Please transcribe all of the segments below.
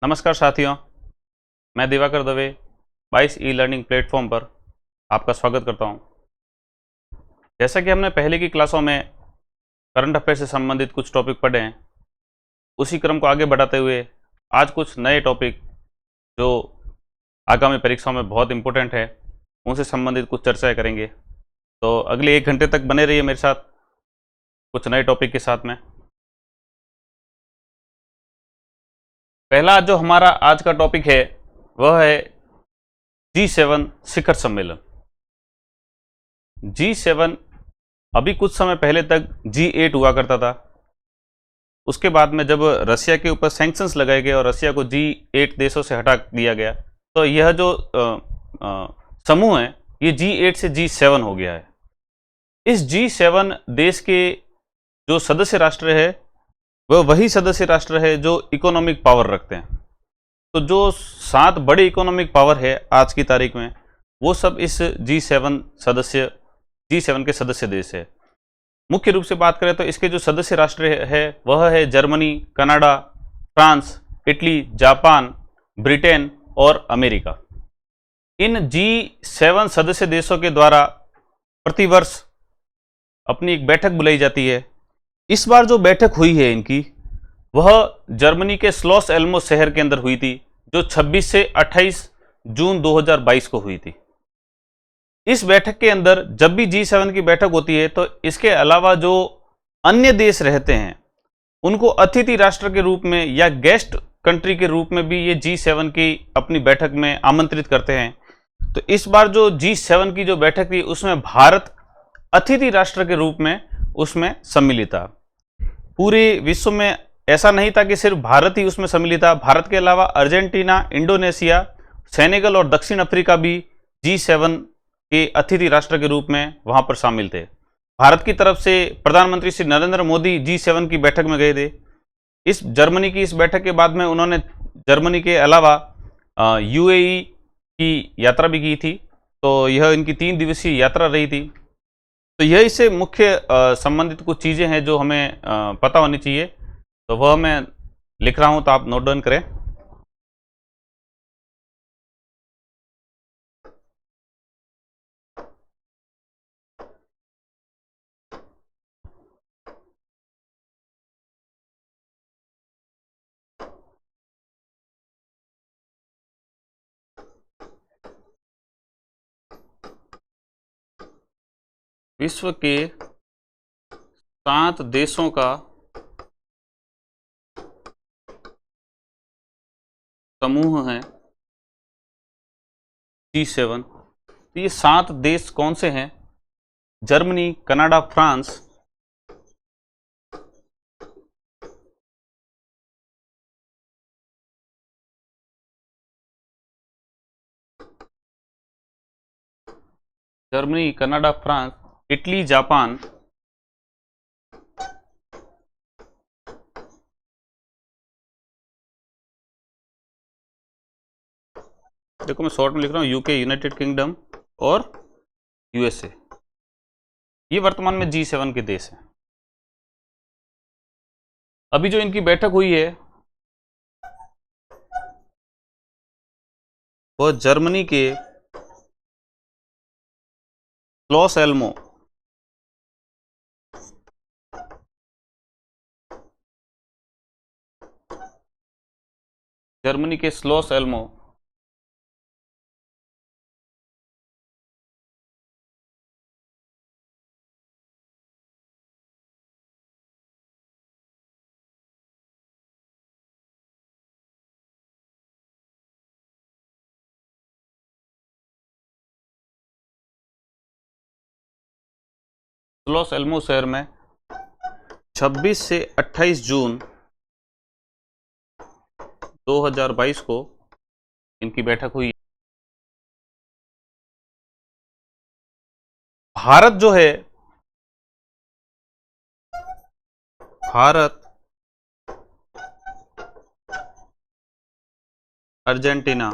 नमस्कार साथियों, मैं Diwakar Dave 22 e learning platform पर आपका स्वागत करता हूं। जैसा कि हमने पहले की क्लासों में करंट अफेयर से संबंधित कुछ टॉपिक पढ़े हैं, उसी क्रम को आगे बढ़ाते हुए आज कुछ नए टॉपिक जो आगामी परीक्षाओं में बहुत इंपॉर्टेंट है उनसे संबंधित कुछ चर्चाएं करेंगे। तो अगले 1 घंटे तक बने रहिए मेरे साथ कुछ नए टॉपिक के साथ में। पहला जो हमारा आज का टॉपिक है वह है G7 शिखर सम्मेलन। G7 अभी कुछ समय पहले तक G8 हुआ करता था। उसके बाद में जब रसिया के ऊपर सैंक्शंस लगाए गए और रसिया को G8 देशों से हटा दिया गया, तो यह जो समूह है ये G8 से G7 हो गया है। इस G7 देश के जो सदस्य राष्ट्र है वह वही सदस्य राष्ट्र है जो इकोनॉमिक पावर रखते हैं। तो जो 7 बड़े इकोनॉमिक पावर है आज की तारीख में, वो सब इस G7 के सदस्य देश है। मुख्य रूप से बात करें तो इसके जो सदस्य राष्ट्र है वह है Germany, Canada, France, Italy, Japan, Britain और अमेरिका। इन G7 सदस्य देशों के द्वारा प्रतिवर्ष अपनी एक बैठक बुलाई जाती है। इस बार जो बैठक हुई है इनकी, वह जर्मनी के स्लॉस एल्मो शहर के अंदर हुई थी, जो 26 से 28 जून 2022 को हुई थी। इस बैठक के अंदर जब भी G7 की बैठक होती है तो इसके अलावा जो अन्य देश रहते हैं उनको अतिथि राष्ट्र के रूप में या गेस्ट कंट्री के रूप में भी ये G7 की अपनी बैठक में आमंत्रित करते हैं। तो इस बार जो G7 की जो बैठक थी उसमें भारत अतिथि राष्ट्र के रूप में उसमें सम्मिलित था। पूरे विश्व में ऐसा नहीं था कि सिर्फ भारत ही उसमें सम्मिलित था। भारत के अलावा अर्जेंटीना, इंडोनेशिया, सेनेगल और दक्षिण अफ्रीका भी G7 के अतिथि राष्ट्र के रूप में वहां पर शामिल थे। भारत की तरफ से प्रधानमंत्री श्री नरेंद्र मोदी G7 की बैठक में गए थे। इस जर्मनी की इस बैठक के बाद में उन्होंने जर्मनी के अलावा UAE की यात्रा भी की थी। तो यह इनकी 3 दिवसीय यात्रा रही थी। तो यह इससे मुख्य संबंधित कुछ चीज़ें हैं जो हमें पता होनी चाहिए। तो वह मैं लिख रहा हूं, तो आप नोट डाउन करें। विश्व के 7 देशों का समूह है G7। तो ये 7 देश कौन से हैं? Germany, Canada, France, Italy, Japan, देखो मैं शॉर्ट में लिख रहा हूँ, यूके, यूनाइटेड किंगडम और USA। ये वर्तमान में G7 के देश हैं। अभी जो इनकी बैठक हुई है वह जर्मनी के लॉस एल्मो शहर में 26 से 28 जून 2022 को इनकी बैठक हुई। भारत जो है, भारत, अर्जेंटीना,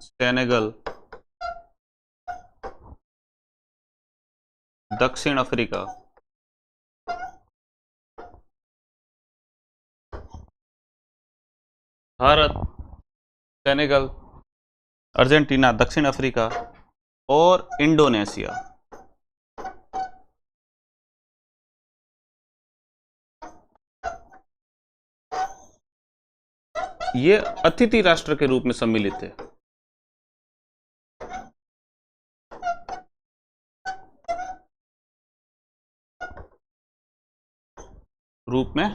सेनेगल, दक्षिण अफ्रीका, भारत, सेनेगल, अर्जेंटीना, दक्षिण अफ्रीका और इंडोनेशिया। ये अतिथि राष्ट्र के रूप में सम्मिलित थे। रूप में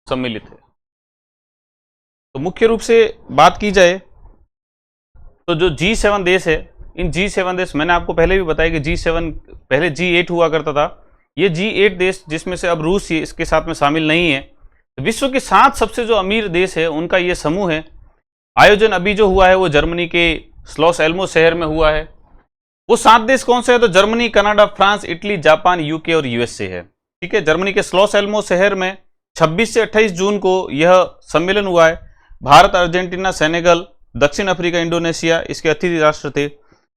सम्मिलित है। तो मुख्य रूप से बात की जाए तो जो G7 देश है, इन G7 देश, मैंने आपको पहले भी बताया कि G7 पहले G8 हुआ करता था। ये G8 देश, जिसमें से अब रूस इसके साथ में शामिल नहीं है, विश्व के 7 सबसे जो अमीर देश है उनका ये समूह है। आयोजन अभी जो हुआ है वो जर्मनी के स्लॉस एल्मो शहर में हुआ है। वो 7 देश कौन से है? तो Germany, Canada, France, Italy, Japan, UK और यूएसए है। ठीक है, जर्मनी के स्लॉस एल्मो शहर में 26 से 28 जून को यह सम्मेलन हुआ है। भारत, अर्जेंटीना, सेनेगल, दक्षिण अफ्रीका, इंडोनेशिया इसके अतिथि राष्ट्र थे।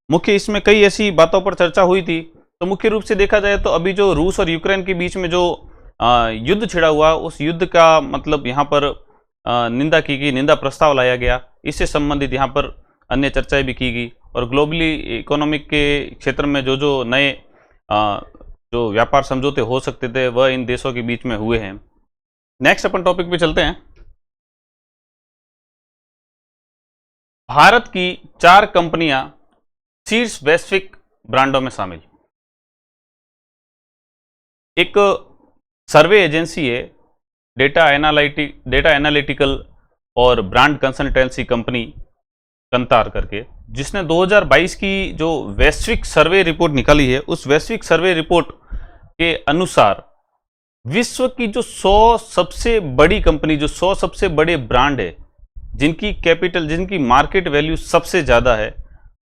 मुख्य इसमें कई ऐसी बातों पर चर्चा हुई थी। तो मुख्य रूप से देखा जाए तो अभी जो रूस और यूक्रेन के बीच में जो युद्ध छिड़ा हुआ, उस युद्ध का मतलब यहाँ पर निंदा की गई, निंदा प्रस्ताव लाया गया। इससे संबंधित यहाँ पर अन्य चर्चाएं भी की गई और ग्लोबली इकोनॉमिक के क्षेत्र में जो जो नए जो व्यापार समझौते हो सकते थे वह इन देशों के बीच में हुए हैं। नेक्स्ट अपन टॉपिक पे चलते हैं। भारत की 4 कंपनियां शीर्ष वैश्विक ब्रांडों में शामिल। एक सर्वे एजेंसी है डेटा एनालिटिकल और ब्रांड कंसल्टेंसी कंपनी कंतार करके, जिसने 2022 की जो वैश्विक सर्वे रिपोर्ट निकाली है, उस वैश्विक सर्वे रिपोर्ट के अनुसार विश्व की जो 100 सबसे बड़ी कंपनी, जो 100 सबसे बड़े ब्रांड है, जिनकी मार्केट वैल्यू सबसे ज्यादा है,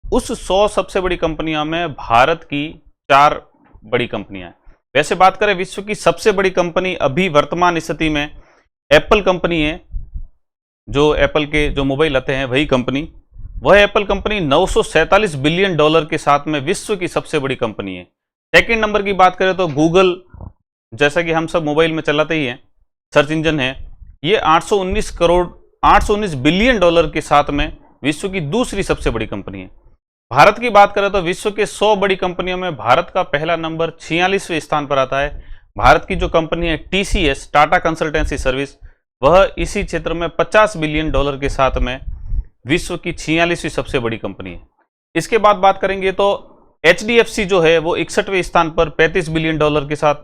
उस 100 सबसे बड़ी कंपनियों में भारत की 4 बड़ी कंपनियां हैं। वैसे बात करें विश्व की सबसे बड़ी कंपनी अभी वर्तमान स्थिति में एप्पल कंपनी है। जो एप्पल के जो मोबाइल आते हैं वही कंपनी, वह एप्पल कंपनी 947 बिलियन डॉलर के साथ में विश्व की सबसे बड़ी कंपनी है। सेकेंड नंबर की बात करें तो गूगल, जैसा कि हम सब मोबाइल में चलाते ही हैं, सर्च इंजन है, ये 819 बिलियन डॉलर के साथ में विश्व की दूसरी सबसे बड़ी कंपनी है। भारत की बात करें तो विश्व के 100 बड़ी कंपनियों में भारत का पहला नंबर 46वें स्थान पर आता है। भारत की जो कंपनी है TCS, टाटा कंसल्टेंसी सर्विस, वह इसी क्षेत्र में 50 बिलियन डॉलर के साथ में विश्व की 46वीं सबसे बड़ी कंपनी है। इसके बाद बात करेंगे तो HDFC जो है वो 61वें स्थान पर 35 बिलियन डॉलर के साथ,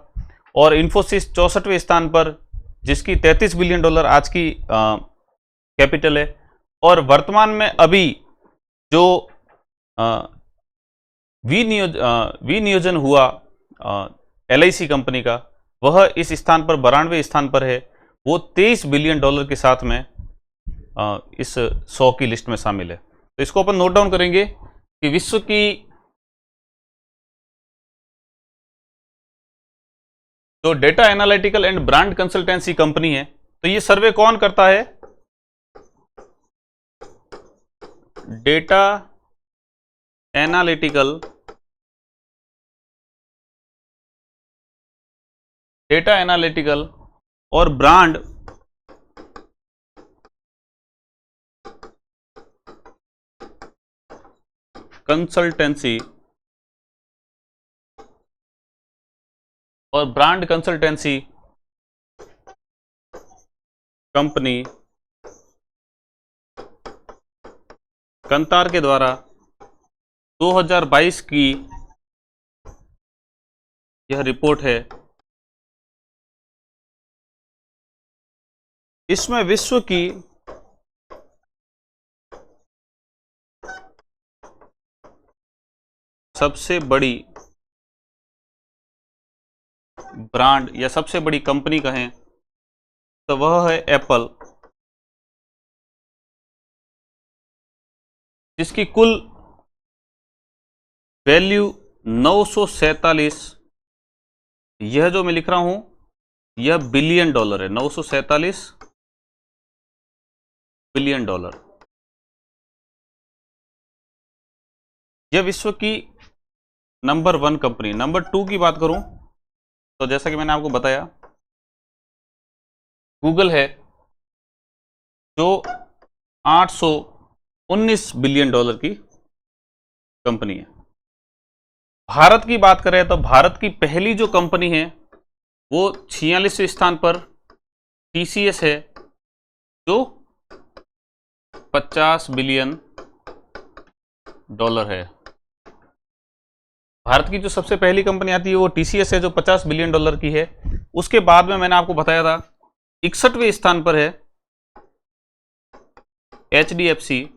और इन्फोसिस 64वें स्थान पर, जिसकी 33 बिलियन डॉलर आज की कैपिटल है। और वर्तमान में अभी जो विनियोजन हुआ LIC कंपनी का, वह इस स्थान पर 92वें स्थान पर है। वो 23 बिलियन डॉलर के साथ में इस 100 की लिस्ट में शामिल है। तो इसको अपन नोट डाउन करेंगे कि विश्व की जो data analytical and brand consultancy company है, तो ये सर्वे कौन करता है? डेटा एनालिटिकल और ब्रांड कंसल्टेंसी कंपनी कंतार के द्वारा 2022 की यह रिपोर्ट है। इसमें विश्व की सबसे बड़ी ब्रांड या सबसे बड़ी कंपनी कहें तो वह है एप्पल, जिसकी कुल वैल्यू 947, यह जो मैं लिख रहा हूं यह बिलियन डॉलर है, 947 बिलियन डॉलर। यह विश्व की नंबर 1 कंपनी। नंबर 2 की बात करूं तो जैसा कि मैंने आपको बताया, गूगल है जो 819 बिलियन डॉलर की कंपनी है। भारत की बात करें तो भारत की पहली जो कंपनी है वो 46वें स्थान पर टीसीएस है, जो 50 बिलियन डॉलर है। भारत की जो सबसे पहली कंपनी आती है वो टीसीएस है, जो 50 बिलियन डॉलर की है। उसके बाद में मैंने आपको बताया था 61वें स्थान पर है एचडीएफसी।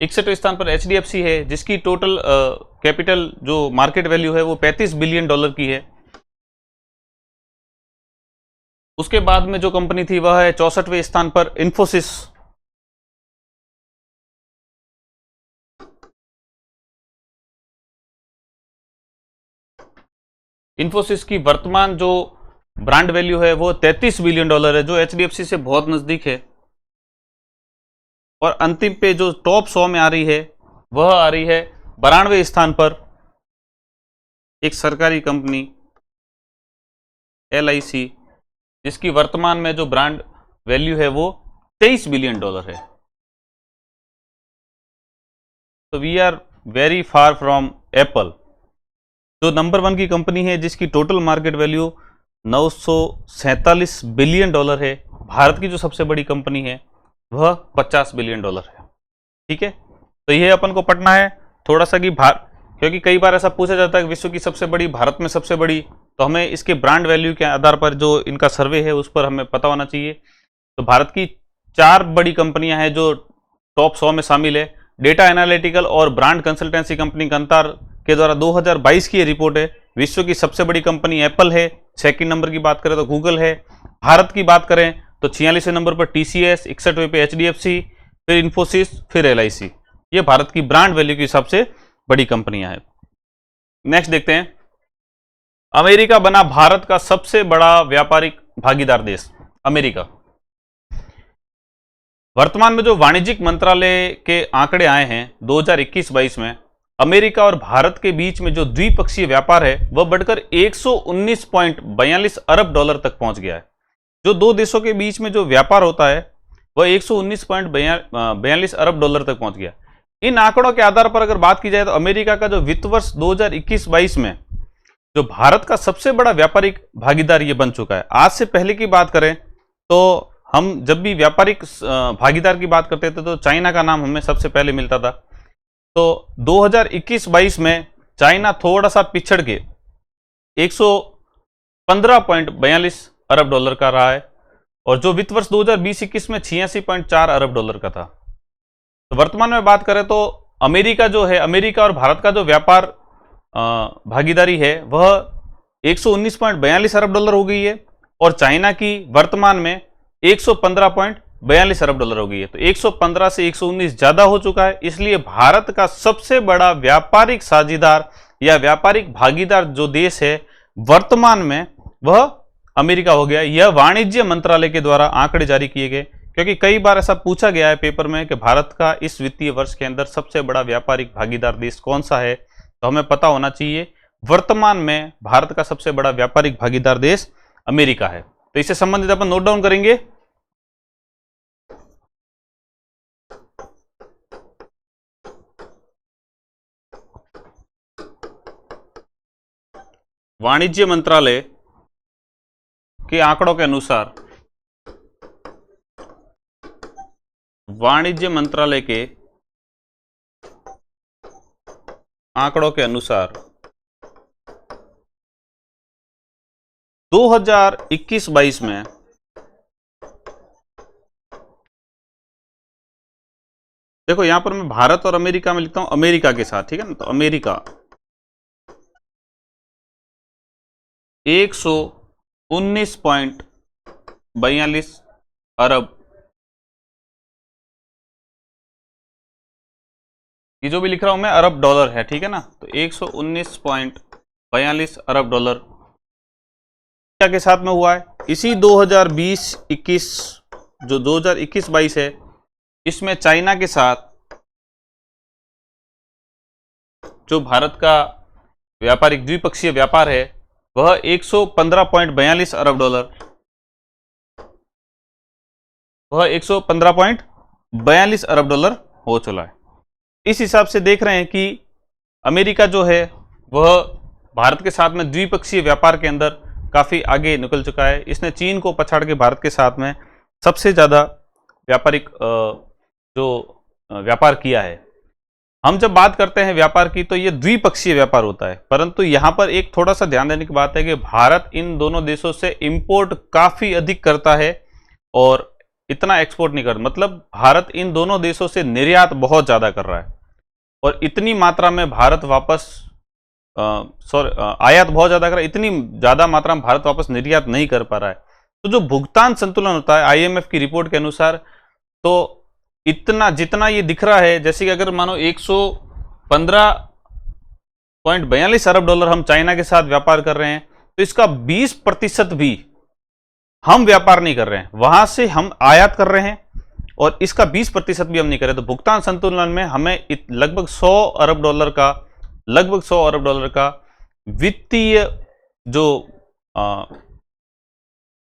61वें स्थान पर एचडीएफसी है, जिसकी टोटल कैपिटल जो मार्केट वैल्यू है वो 35 बिलियन डॉलर की है। उसके बाद में जो कंपनी थी वह है 64वें स्थान पर इंफोसिस। इंफोसिस की वर्तमान जो ब्रांड वैल्यू है वो 33 बिलियन डॉलर है, जो एचडीएफसी से बहुत नजदीक है। और अंतिम पे जो टॉप 100 में आ रही है वह आ रही है 92वें स्थान पर एक सरकारी कंपनी एलआईसी, जिसकी वर्तमान में जो ब्रांड वैल्यू है वो 23 बिलियन डॉलर है। तो we are very far from Apple, जो नंबर 1 की कंपनी है, जिसकी total market value 947 billion dollar है। भारत की जो सबसे बड़ी कंपनी है वह 50 बिलियन डॉलर है। ठीक है, तो यह अपन को पढ़ना है थोड़ा सा कि क्योंकि कई बार ऐसा पूछा जाता है कि विश्व की सबसे बड़ी, भारत में सबसे बड़ी, तो हमें इसके ब्रांड वैल्यू के आधार पर जो इनका सर्वे है उस पर हमें पता होना चाहिए। तो भारत की 4 बड़ी कंपनियां हैं जो टॉप 100 में शामिल है। डेटा एनालिटिकल और ब्रांड कंसल्टेंसी कंपनी कंतार के द्वारा 2022 की ये रिपोर्ट है। विश्व की सबसे बड़ी कंपनी एप्पल है, सेकंड नंबर की बात करें तो गूगल है। भारत की बात करें तो 46वें नंबर पर टीसीएस, 61वें पे एचडीएफसी, फिर इंफोसिस, फिर एलआईसी। ये भारत की ब्रांड वैल्यू की सबसे बड़ी कंपनियां हैं। नेक्स्ट देखते हैं, अमेरिका बना भारत का सबसे बड़ा व्यापारिक भागीदार देश। अमेरिका वर्तमान में जो वाणिज्यिक मंत्रालय के आंकड़े आए हैं 2021-22 में, अमेरिका और भारत के बीच में जो द्विपक्षीय व्यापार है वह बढ़कर 119.42 अरब डॉलर तक पहुंच गया है। जो दो देशों के बीच में जो व्यापार होता है वह 119.42 अरब डॉलर तक पहुंच गया। इन आंकड़ों के आधार पर अगर बात की जाए तो अमेरिका का जो वित्त वर्ष 2021-22 में जो भारत का सबसे बड़ा व्यापारिक भागीदार ये बन चुका है। आज से पहले की बात करें तो हम जब भी व्यापारिक भागीदार की बात करते थे तो चाइना का नाम हमें सबसे पहले मिलता था। तो 2021-22 में चाइना थोड़ा सा पिछड़ के 115.42 अरब डॉलर का रहा है, और जो वित्त वर्ष 2020-21 में 86.4 अरब डॉलर का था। तो वर्तमान में बात करें तो अमेरिका जो है, अमेरिका और भारत का जो व्यापार भागीदारी है वह 119.42 अरब डॉलर हो गई है, और चाइना की वर्तमान में 115.42 अरब डॉलर हो गई है। तो 115 से 119 ज्यादा हो चुका है। इसलिए भारत का सबसे बड़ा व्यापारिक साझेदार या व्यापारिक भागीदार जो देश है वर्तमान में वह अमेरिका हो गया। यह वाणिज्य मंत्रालय के द्वारा आंकड़े जारी किए गए, क्योंकि कई बार ऐसा पूछा गया है पेपर में कि भारत का इस वित्तीय वर्ष के अंदर सबसे बड़ा व्यापारिक भागीदार देश कौन सा है, तो हमें पता होना चाहिए वर्तमान में भारत का सबसे बड़ा व्यापारिक भागीदार देश अमेरिका है। तो इससे संबंधित अपन नोट डाउन करेंगे। वाणिज्य मंत्रालय के आंकड़ों के अनुसार, वाणिज्य मंत्रालय के आंकड़ों के अनुसार 2021-22 में देखो यहां पर मैं भारत और अमेरिका में लिखता हूं अमेरिका के साथ, ठीक है ना। तो अमेरिका 119.42 अरब, ये जो भी लिख रहा हूं मैं अरब डॉलर है, ठीक है ना। तो 119.42 अरब डॉलर के साथ में हुआ है। इसी 2020-21 जो 2021-22 है इसमें चाइना के साथ जो भारत का व्यापारिक द्विपक्षीय व्यापार है वह 115.42 अरब डॉलर, वह 115.42 अरब डॉलर हो चला है। इस हिसाब से देख रहे हैं कि अमेरिका जो है वह भारत के साथ में द्विपक्षीय व्यापार के अंदर काफ़ी आगे निकल चुका है। इसने चीन को पछाड़ के भारत के साथ में सबसे ज़्यादा व्यापारिक व्यापार किया है। हम जब बात करते हैं व्यापार की तो ये द्विपक्षीय व्यापार होता है, परंतु यहाँ पर एक थोड़ा सा ध्यान देने की बात है कि भारत इन दोनों देशों से इंपोर्ट काफ़ी अधिक करता है और इतना एक्सपोर्ट नहीं करता। मतलब भारत इन दोनों देशों से निर्यात बहुत ज़्यादा कर रहा है और इतनी मात्रा में भारत वापस आयात बहुत ज़्यादा कर रहा है, इतनी ज़्यादा मात्रा में भारत वापस निर्यात नहीं कर पा रहा है। तो जो भुगतान संतुलन होता है आईएमएफ की रिपोर्ट के अनुसार, तो इतना जितना ये दिख रहा है, जैसे कि अगर मानो 115.42 अरब डॉलर हम चाइना के साथ व्यापार कर रहे हैं, तो इसका 20% भी हम व्यापार नहीं कर रहे हैं, वहां से हम आयात कर रहे हैं और इसका 20% भी हम नहीं कर रहे। तो भुगतान संतुलन में हमें लगभग 100 अरब डॉलर का वित्तीय जो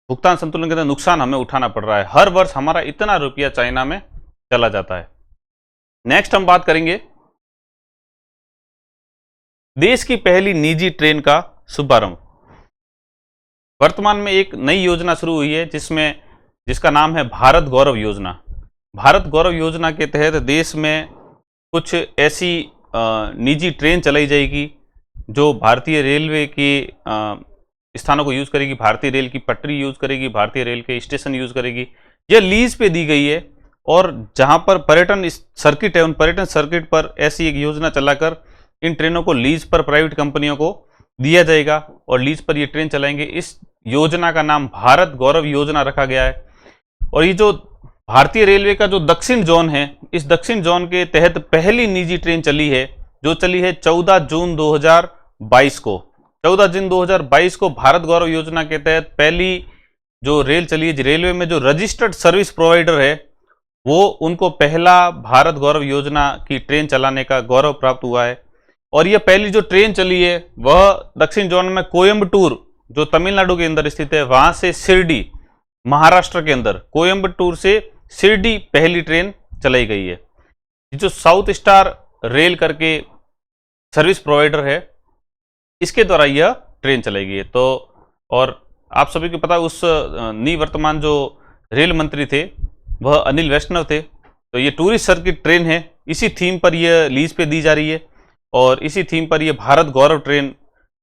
भुगतान संतुलन के अंदर नुकसान हमें उठाना पड़ रहा है। हर वर्ष हमारा इतना रुपया चाइना में चला जाता है। नेक्स्ट हम बात करेंगे देश की पहली निजी ट्रेन का शुभारंभ। वर्तमान में एक नई योजना शुरू हुई है जिसका नाम है भारत गौरव योजना। भारत गौरव योजना के तहत देश में कुछ ऐसी निजी ट्रेन चलाई जाएगी जो भारतीय रेलवे के स्थानों को यूज करेगी, भारतीय रेल की पटरी यूज करेगी, भारतीय रेल के स्टेशन यूज करेगी। यह लीज पे दी गई है और जहां पर पर्यटन सर्किट है उन पर्यटन सर्किट पर ऐसी एक योजना चलाकर इन ट्रेनों को लीज पर प्राइवेट कंपनियों को दिया जाएगा और लीज पर ये ट्रेन चलाएंगे। इस योजना का नाम भारत गौरव योजना रखा गया है। और ये जो भारतीय रेलवे का जो दक्षिण जोन है, इस दक्षिण जोन के तहत पहली निजी ट्रेन चली है जो चली है 14 जून 2022 को। 14 जून 2022 को भारत गौरव योजना के तहत पहली जो रेल चली है, रेलवे में जो रजिस्टर्ड सर्विस प्रोवाइडर है वो उनको पहला भारत गौरव योजना की ट्रेन चलाने का गौरव प्राप्त हुआ है। और यह पहली जो ट्रेन चली है वह दक्षिण जोन में कोयम्बटूर जो तमिलनाडु के अंदर स्थित है, वहां से शिरडी महाराष्ट्र के अंदर कोयम्बटूर से शिरडी पहली ट्रेन चलाई गई है। जो साउथ स्टार रेल करके सर्विस प्रोवाइडर है इसके द्वारा यह ट्रेन चलाई गई है। तो और आप सभी को पता उस निवर्तमान जो रेल मंत्री थे वह अनिल वैष्णव थे। तो ये टूरिस्ट सर्किट ट्रेन है, इसी थीम पर यह लीज पे दी जा रही है और इसी थीम पर यह भारत गौरव ट्रेन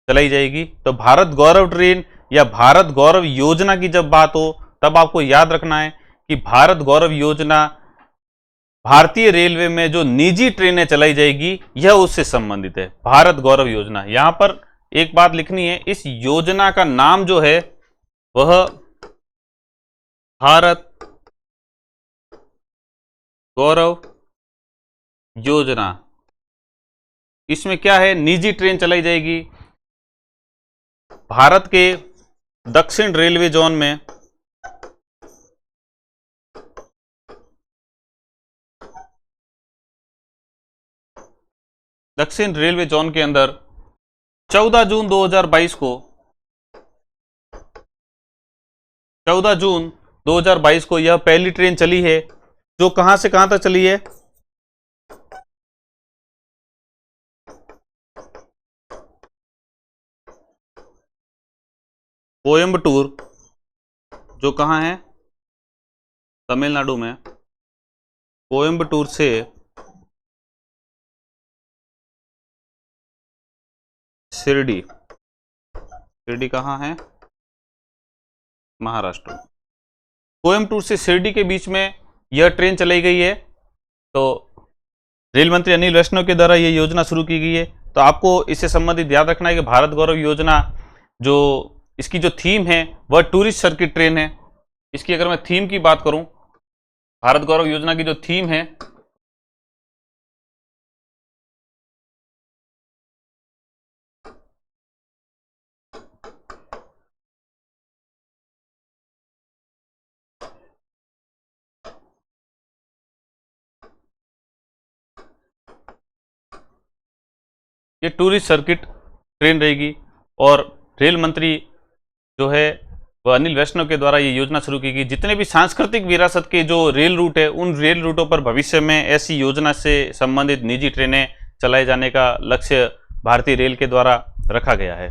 चलाई जाएगी। तो भारत गौरव ट्रेन या भारत गौरव योजना की जब बात हो तब आपको याद रखना है कि भारत गौरव योजना भारतीय रेलवे में जो निजी ट्रेनें चलाई जाएगी यह उससे संबंधित है। भारत गौरव योजना, यहां पर एक बात लिखनी है, इस योजना का नाम जो है वह भारत गौरव योजना। इसमें क्या है, निजी ट्रेन चलाई जाएगी भारत के दक्षिण रेलवे जोन में दक्षिण रेलवे जोन के अंदर 14 जून 2022 को 14 जून 2022 को यह पहली ट्रेन चली है जो कहां से कहां तक चली है, कोयम्बटूर जो कहां है तमिलनाडु में, कोयम्बटूर से शिरडी, शिरडी कहां है महाराष्ट्र। कोयम्बटूर से शिरडी के बीच में यह ट्रेन चलाई गई है। तो रेल मंत्री अनिल वैष्णव के द्वारा यह योजना शुरू की गई है। तो आपको इससे संबंधित याद रखना है कि भारत गौरव योजना जो इसकी जो थीम है वह टूरिस्ट सर्किट ट्रेन है। इसकी अगर मैं थीम की बात करूं, भारत गौरव योजना की जो थीम है ये टूरिस्ट सर्किट ट्रेन रहेगी और रेल मंत्री जो है व अनिल वैष्णव के द्वारा ये योजना शुरू की गई। जितने भी सांस्कृतिक विरासत के जो रेल रूट है, उन रेल रूटों पर भविष्य में ऐसी योजना से संबंधित निजी ट्रेनें चलाए जाने का लक्ष्य भारतीय रेल के द्वारा रखा गया है।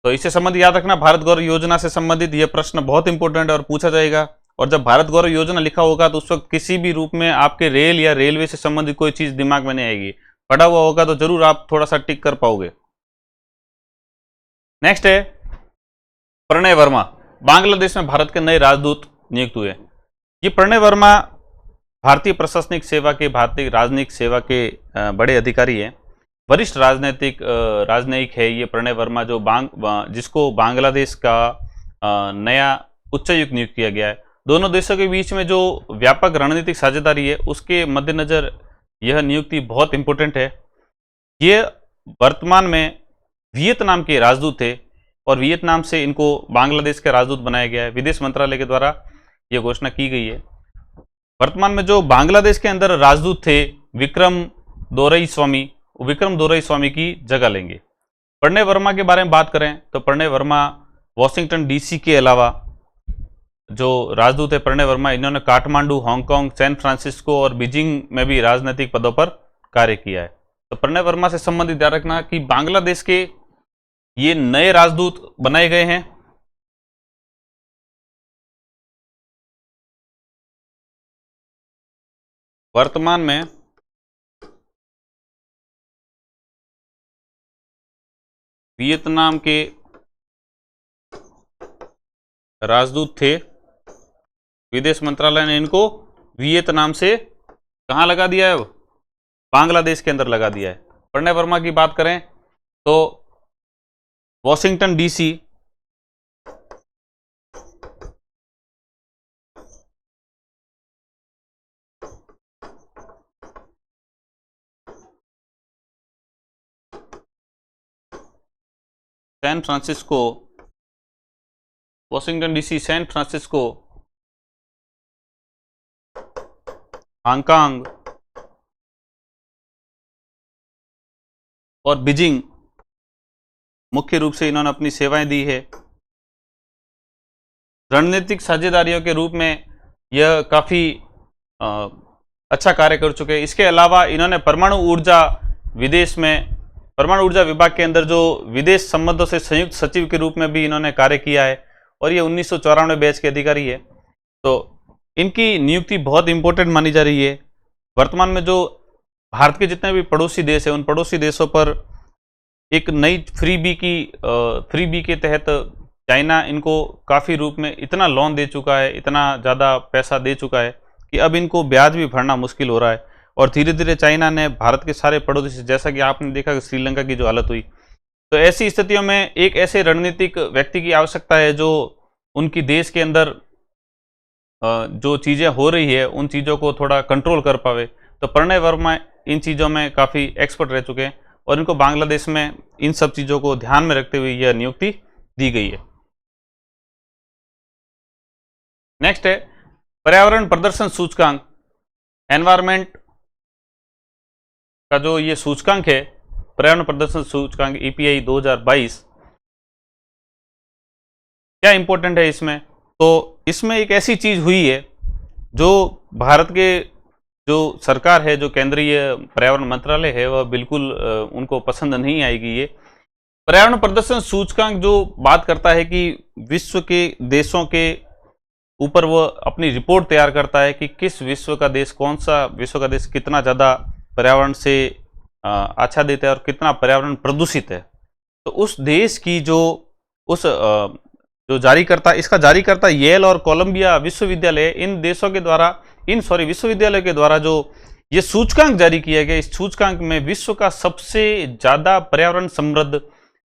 तो इससे संबंधित याद रखना, भारत गौरव योजना से संबंधित यह प्रश्न बहुत इंपॉर्टेंट है और पूछा जाएगा। और जब भारत गौरव योजना लिखा होगा तो उस वक्त किसी भी रूप में आपके रेल या रेलवे से संबंधित कोई चीज दिमाग में नहीं आएगी, पढ़ा हुआ होगा तो जरूर आप थोड़ा सा टिक कर पाओगे। नेक्स्ट है प्रणय वर्मा, बांग्लादेश में भारत के नए राजदूत नियुक्त हुए। ये प्रणय वर्मा भारतीय प्रशासनिक सेवा के, भारतीय राजनयिक सेवा के बड़े अधिकारी हैं, वरिष्ठ राजनयिक है ये प्रणय वर्मा, जो जिसको बांग्लादेश का नया उच्चायुक्त नियुक्त किया गया है। दोनों देशों के बीच में जो व्यापक रणनीतिक साझेदारी है उसके मद्देनजर यह नियुक्ति बहुत इंपॉर्टेंट है। ये वर्तमान में वियतनाम के राजदूत थे और वियतनाम से इनको बांग्लादेश का राजदूत बनाया गया है। विदेश मंत्रालय के द्वारा यह घोषणा की गई है। वर्तमान में जो बांग्लादेश के अंदर राजदूत थे विक्रम दोरई स्वामी की जगह लेंगे। प्रणय वर्मा के बारे में बात करें तो प्रणय वर्मा वॉशिंगटन डीसी के अलावा जो राजदूत है प्रणय वर्मा, इन्होंने काठमांडू, हांगकांग, सैन फ्रांसिस्को और बीजिंग में भी राजनीतिक पदों पर कार्य किया है। तो प्रणय वर्मा से संबंधित याद रखना कि बांग्लादेश के ये नए राजदूत बनाए गए हैं। वर्तमान में वियतनाम के राजदूत थे। विदेश मंत्रालय ने इनको वियतनाम से कहां लगा दिया है, बांग्लादेश के अंदर लगा दिया है। प्रणय वर्मा की बात करें तो Washington DC, San Francisco, Washington DC, San Francisco, Hong Kong और बीजिंग मुख्य रूप से इन्होंने अपनी सेवाएं दी है। रणनीतिक साझेदारियों के रूप में यह काफी अच्छा कार्य कर चुके हैं। इसके अलावा इन्होंने परमाणु ऊर्जा विभाग के अंदर जो विदेश संबंधों से संयुक्त सचिव के रूप में भी इन्होंने कार्य किया है और ये 1994 बैच के अधिकारी है। तो इनकी नियुक्ति बहुत इंपॉर्टेंट मानी जा रही है। वर्तमान में जो भारत के जितने भी पड़ोसी देश हैं उन पड़ोसी देशों पर एक नई फ्री बी के तहत चाइना इनको काफ़ी रूप में इतना लोन दे चुका है, इतना ज़्यादा पैसा दे चुका है कि अब इनको ब्याज भी भरना मुश्किल हो रहा है। और धीरे धीरे चाइना ने भारत के सारे पड़ोसी, जैसा कि आपने देखा कि श्रीलंका की जो हालत हुई, तो ऐसी स्थितियों में एक ऐसे रणनीतिक व्यक्ति की आवश्यकता है जो उनकी देश के अंदर जो चीज़ें हो रही है उन चीज़ों को थोड़ा कंट्रोल कर पावे। तो प्रणय वर्मा इन चीज़ों में काफ़ी एक्सपर्ट रह चुके हैं और इनको बांग्लादेश में इन सब चीज़ों को ध्यान में रखते हुए यह नियुक्ति दी गई है। नेक्स्ट है पर्यावरण प्रदर्शन सूचकांक, एनवायरमेंट का जो ये सूचकांक है, पर्यावरण प्रदर्शन सूचकांक EPI 2022, क्या इंपॉर्टेंट है इसमें? तो इसमें एक ऐसी चीज हुई है जो भारत के जो सरकार है, जो केंद्रीय पर्यावरण मंत्रालय है, वह बिल्कुल उनको पसंद नहीं आएगी। ये पर्यावरण प्रदर्शन सूचकांक जो बात करता है कि विश्व के देशों के ऊपर वह अपनी रिपोर्ट तैयार करता है कि किस विश्व का देश, कौन सा विश्व का देश कितना ज़्यादा पर्यावरण से आच्छादित है और कितना पर्यावरण प्रदूषित है। तो उस देश की जो जारीकर्ता, इसका जारीकर्ता येल और कोलंबिया विश्वविद्यालय, इन देशों के द्वारा विश्वविद्यालय के द्वारा जो ये सूचकांक जारी किया गया, इस सूचकांक में विश्व का सबसे ज़्यादा पर्यावरण समृद्ध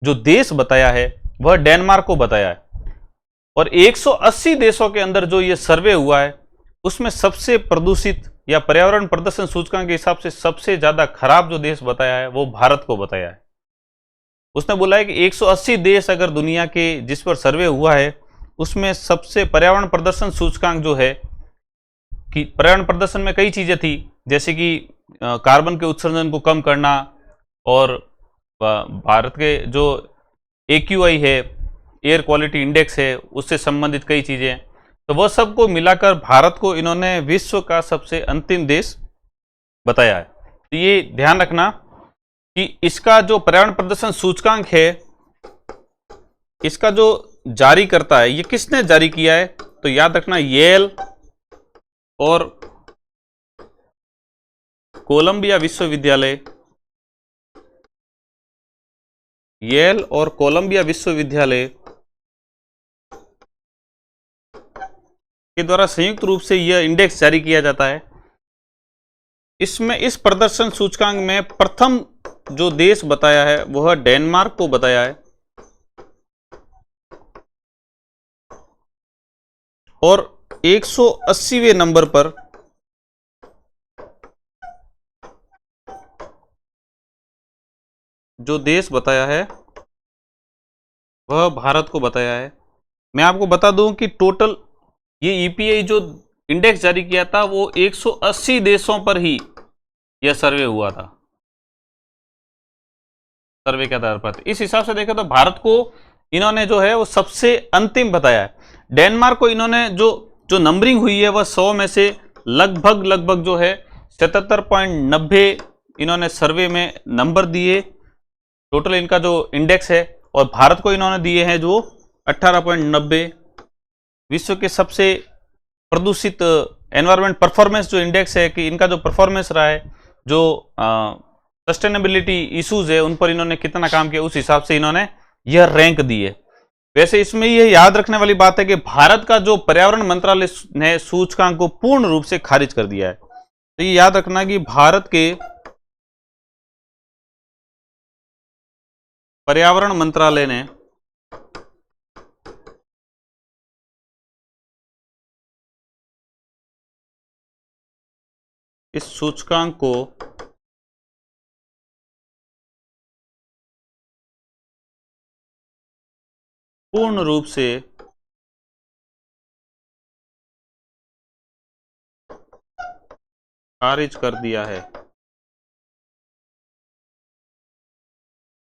जो देश बताया है वह डेनमार्क को बताया है। और 180 देशों के अंदर जो ये सर्वे हुआ है उसमें सबसे प्रदूषित या पर्यावरण प्रदर्शन सूचकांक के हिसाब से सबसे ज्यादा खराब जो देश बताया है वो भारत को बताया है। उसने बोला है कि 180 देश अगर दुनिया के जिस पर सर्वे हुआ है उसमें सबसे पर्यावरण प्रदर्शन सूचकांक जो है, कि पर्यावरण प्रदर्शन में कई चीजें थी, जैसे कि कार्बन के उत्सर्जन को कम करना और भारत के जो AQI है, एयर क्वालिटी इंडेक्स है उससे संबंधित कई चीज़ें, तो वह सबको मिलाकर भारत को इन्होंने विश्व का सबसे अंतिम देश बताया है। तो ये ध्यान रखना कि इसका जो पर्यावरण प्रदर्शन सूचकांक है, इसका जो जारी करता है, ये किसने जारी किया है, तो याद रखना येल और कोलंबिया विश्वविद्यालय, येल और कोलंबिया विश्वविद्यालय के द्वारा संयुक्त रूप से यह इंडेक्स जारी किया जाता है। इसमें इस प्रदर्शन सूचकांक में प्रथम जो देश बताया है वह डेनमार्क को बताया है, और 180वें नंबर पर जो देश बताया है वह भारत को बताया है। मैं आपको बता दूं कि टोटल ये ईपीआई जो इंडेक्स जारी किया था वो 180 देशों पर ही यह सर्वे हुआ था, सर्वे के आधार पर। इस हिसाब से देखें तो भारत को इन्होंने जो है वो सबसे अंतिम बताया है। डेनमार्क को इन्होंने जो नंबरिंग हुई है वह 100 में से लगभग जो है 77.90 इन्होंने सर्वे में नंबर दिए, टोटल इनका जो इंडेक्स है, और भारत को इन्होंने दिए हैं जो 18.90। विश्व के सबसे प्रदूषित एनवायरमेंट परफॉर्मेंस जो इंडेक्स है कि इनका जो परफॉर्मेंस रहा है, जो सस्टेनेबिलिटी इश्यूज है उन पर इन्होंने कितना काम किया, उस हिसाब से इन्होंने यह रैंक दी है। वैसे इसमें यह याद रखने वाली बात है कि भारत का जो पर्यावरण मंत्रालय ने सूचकांक को पूर्ण रूप से खारिज कर दिया है। तो ये याद रखना कि भारत के पर्यावरण मंत्रालय ने इस सूचकांक को पूर्ण रूप से खारिज कर दिया है।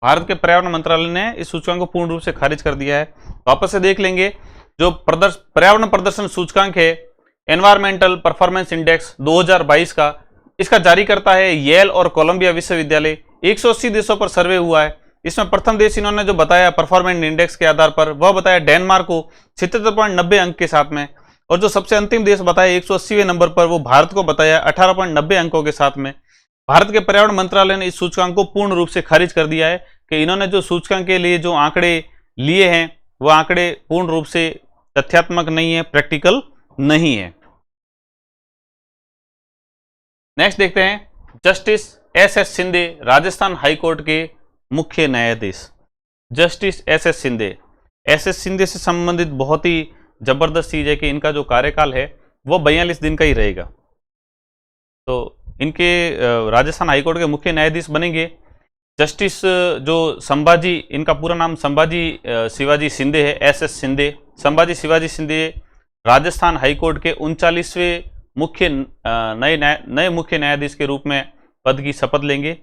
भारत के पर्यावरण मंत्रालय ने इस सूचकांक को पूर्ण रूप से खारिज कर दिया है। वापस से देख लेंगे, जो पर्यावरण प्रदर्शन सूचकांक है, एनवायरमेंटल परफॉर्मेंस इंडेक्स 2022 का, इसका जारी करता है येल और कोलंबिया विश्वविद्यालय। 180 देशों पर सर्वे हुआ है। इसमें प्रथम देश इन्होंने जो बताया परफॉर्मेंस इंडेक्स के आधार पर, वह बताया डेनमार्क को 77.90 अंक के साथ में, और जो सबसे अंतिम देश बताया 180वें नंबर पर वो भारत को बताया 18.90 अंकों के साथ में। भारत के पर्यावरण मंत्रालय ने इस सूचकांक को पूर्ण रूप से खारिज कर दिया है कि इन्होंने जो सूचकांक के लिए जो आंकड़े लिए हैं वह आंकड़े पूर्ण रूप से तथ्यात्मक नहीं है, प्रैक्टिकल नहीं है। नेक्स्ट देखते हैं justice S Shinde, Rajasthan high court के मुख्य न्यायाधीश। जस्टिस एस शिंदे से संबंधित बहुत ही जबरदस्त चीज है कि इनका जो कार्यकाल है वो 42 दिन का ही रहेगा। तो इनके राजस्थान हाईकोर्ट के मुख्य न्यायाधीश बनेंगे जस्टिस जो संभाजी, इनका पूरा नाम संभाजी शिवाजी शिंदे है, एस शिंदे, संभाजी शिवाजी शिंदे राजस्थान हाईकोर्ट के 39वें मुख्य नए मुख्य न्यायाधीश के रूप में पद की शपथ लेंगे।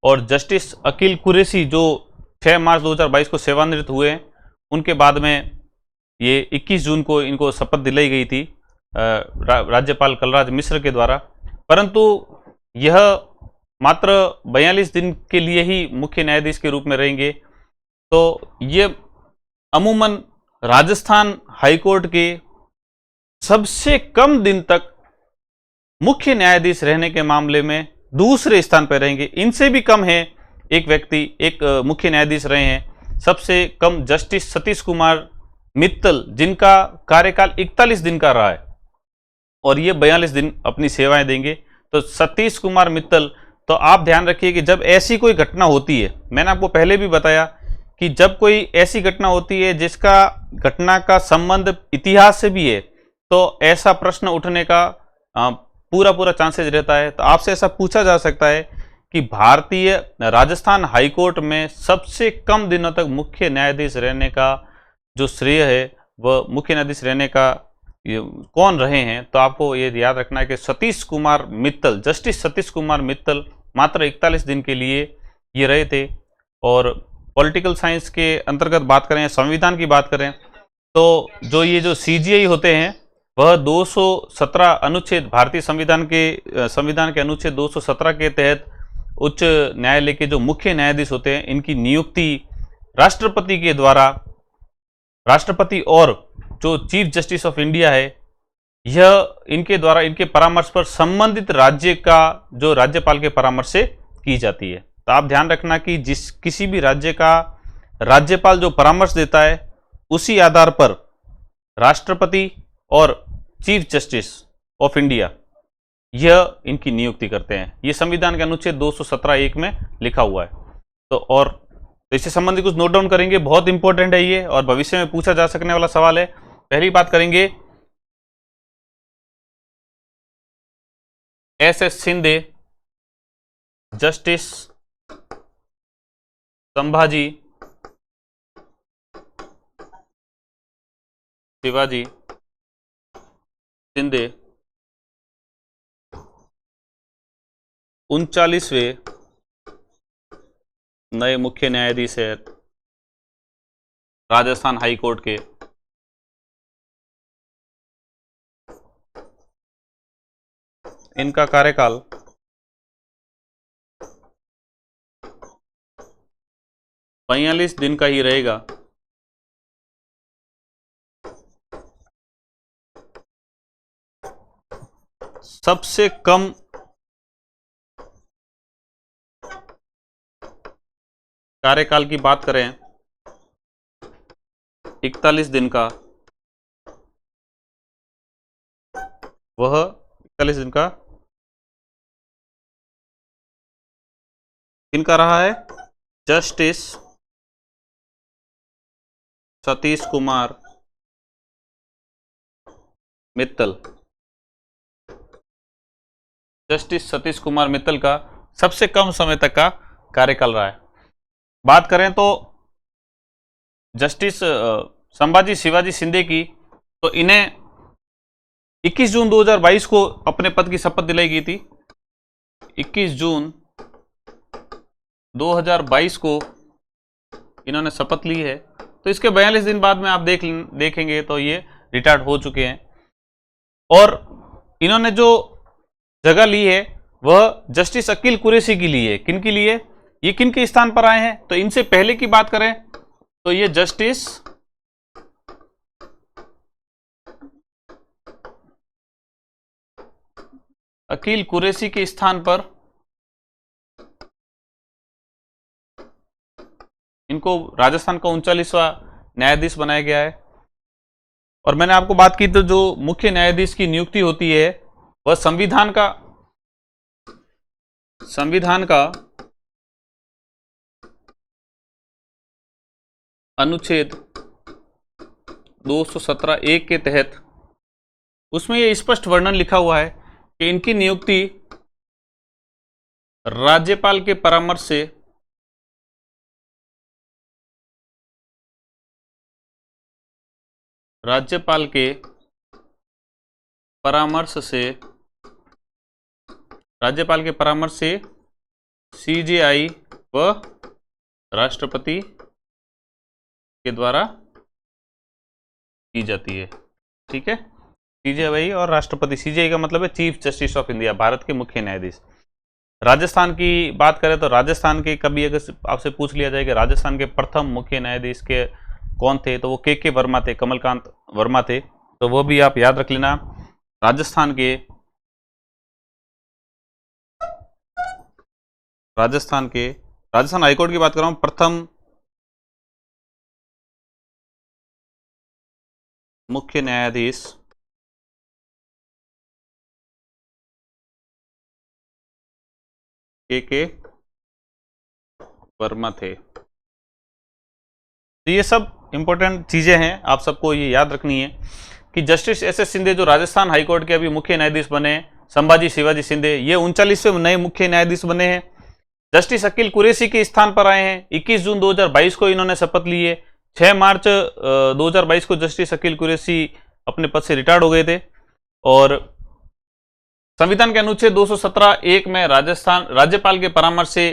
और जस्टिस अकील कुरैशी जो 6 मार्च 2022 को सेवानिवृत्त हुए हैं, उनके बाद में ये 21 जून को इनको शपथ दिलाई गई थी राज्यपाल कलराज मिश्र के द्वारा, परंतु यह मात्र 42 दिन के लिए ही मुख्य न्यायाधीश के रूप में रहेंगे। तो ये अमूमन राजस्थान हाईकोर्ट के सबसे कम दिन तक मुख्य न्यायाधीश रहने के मामले में दूसरे स्थान पर रहेंगे। इनसे भी कम है एक व्यक्ति, एक मुख्य न्यायाधीश रहे हैं सबसे कम जस्टिस सतीश कुमार मित्तल, जिनका कार्यकाल 41 दिन का रहा है और ये 42 दिन अपनी सेवाएं देंगे। तो सतीश कुमार मित्तल, तो आप ध्यान रखिए कि जब ऐसी कोई घटना होती है, मैंने आपको पहले भी बताया कि जब कोई ऐसी घटना होती है जिसका घटना का संबंध इतिहास से भी है, तो ऐसा प्रश्न उठने का पूरा चांसेस रहता है। तो आपसे ऐसा पूछा जा सकता है कि भारतीय राजस्थान हाईकोर्ट में सबसे कम दिनों तक मुख्य न्यायाधीश रहने का जो श्रेय है वह मुख्य न्यायाधीश रहने का कौन रहे हैं। तो आपको ये याद रखना है कि सतीश कुमार मित्तल, जस्टिस सतीश कुमार मित्तल मात्र 41 दिन के लिए ये रहे थे। और पॉलिटिकल साइंस के अंतर्गत बात करें, संविधान की बात करें, तो जो ये जो CGI होते हैं वह 217 अनुच्छेद, भारतीय संविधान के अनुच्छेद 217 के तहत उच्च न्यायालय के जो मुख्य न्यायाधीश होते हैं इनकी नियुक्ति राष्ट्रपति के द्वारा, राष्ट्रपति और जो चीफ जस्टिस ऑफ इंडिया है यह इनके द्वारा, इनके परामर्श पर संबंधित राज्य का जो राज्यपाल के परामर्श से की जाती है। तो आप ध्यान रखना कि किसी भी राज्य का राज्यपाल जो परामर्श देता है उसी आधार पर राष्ट्रपति और चीफ जस्टिस ऑफ इंडिया यह इनकी नियुक्ति करते हैं। यह संविधान के अनुच्छेद 217(1) में लिखा हुआ है। तो इससे संबंधित कुछ नोट डाउन करेंगे, बहुत इंपॉर्टेंट है ये और भविष्य में पूछा जा सकने वाला सवाल है। पहली बात करेंगे SS शिंदे, जस्टिस संभाजी शिवाजी शिंदे 39वें नए मुख्य न्यायाधीश है राजस्थान हाई कोर्ट के। इनका कार्यकाल 45 दिन का ही रहेगा। सबसे कम कार्यकाल की बात करें 41 दिन का, वह 41 दिन का किनका रहा है? जस्टिस सतीश कुमार मित्तल। जस्टिस सतीश कुमार मित्तल का सबसे कम समय तक का कार्यकाल रहा है। बात करें तो जस्टिस संभाजी शिवाजी शिंदे की, तो इन्हें 21 जून 2022 को अपने पद की शपथ दिलाई गई थी। 21 जून 2022 को इन्होंने शपथ ली है। तो इसके 42 दिन बाद में आप देखेंगे तो ये रिटायर्ड हो चुके हैं। और इन्होंने जो जगह ली है वह जस्टिस अकील कुरैशी की ली है। किन की लिए? ये किन के स्थान पर आए हैं? तो इनसे पहले की बात करें तो ये जस्टिस अकील कुरैशी के स्थान पर इनको राजस्थान का 39वां न्यायाधीश बनाया गया है। और मैंने आपको बात की तो जो मुख्य न्यायाधीश की नियुक्ति होती है वह संविधान का अनुच्छेद 217(1) के तहत, उसमें यह स्पष्ट वर्णन लिखा हुआ है कि इनकी नियुक्ति राज्यपाल के परामर्श से राज्यपाल के परामर्श से CJI व राष्ट्रपति के द्वारा की जाती है। ठीक है, CJI और राष्ट्रपति। CJI का मतलब है chief justice of India, Bharat के मुख्य न्यायाधीश। राजस्थान की बात करें तो राजस्थान के, कभी अगर आपसे पूछ लिया जाए कि राजस्थान के प्रथम मुख्य न्यायाधीश के कौन थे, तो वो KK वर्मा थे, कमलकांत वर्मा थे। तो वो भी आप याद रख लेना। राजस्थान हाईकोर्ट की बात कर रहा हूं, प्रथम मुख्य न्यायाधीश KK वर्मा थे। तो ये सब इंपॉर्टेंट चीजें हैं, आप सबको ये याद रखनी है कि जस्टिस SS शिंदे जो राजस्थान हाईकोर्ट के अभी मुख्य न्यायाधीश बने हैं, संभाजी शिवाजी शिंदे, ये 39वें नए मुख्य न्यायाधीश बने हैं। जस्टिस अकील कुरैशी के स्थान पर आए हैं। 21 जून 2022 को इन्होंने शपथ ली है। 6 मार्च 2022 को जस्टिस अकील कुरैशी अपने पद से रिटायर्ड हो गए थे। और संविधान के अनुच्छेद 217(1) में राज्यपाल के परामर्श से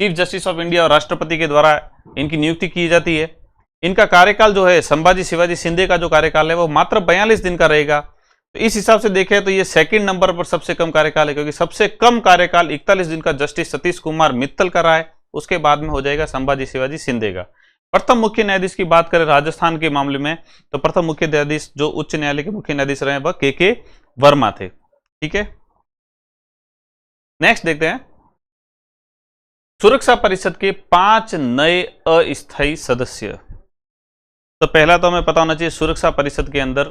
चीफ जस्टिस ऑफ इंडिया और राष्ट्रपति के द्वारा इनकी नियुक्ति की जाती है। इनका कार्यकाल जो है संभाजी शिवाजी शिंदे का जो कार्यकाल है वो मात्र 42 दिन का रहेगा। तो इस हिसाब से देखें तो ये सेकंड नंबर पर सबसे कम कार्यकाल है, क्योंकि सबसे कम कार्यकाल 41 दिन का जस्टिस सतीश कुमार मित्तल का रहा है। उसके बाद में हो जाएगा संभाजी शिवाजी शिंदे का। प्रथम मुख्य न्यायाधीश की बात करें राजस्थान के मामले में, तो प्रथम मुख्य न्यायाधीश जो उच्च न्यायालय के मुख्य न्यायाधीश रहे वह के वर्मा थे। ठीक है, नेक्स्ट देखते हैं सुरक्षा परिषद के 5 नए अस्थायी सदस्य। तो पहला तो हमें पता होना चाहिए सुरक्षा परिषद के अंदर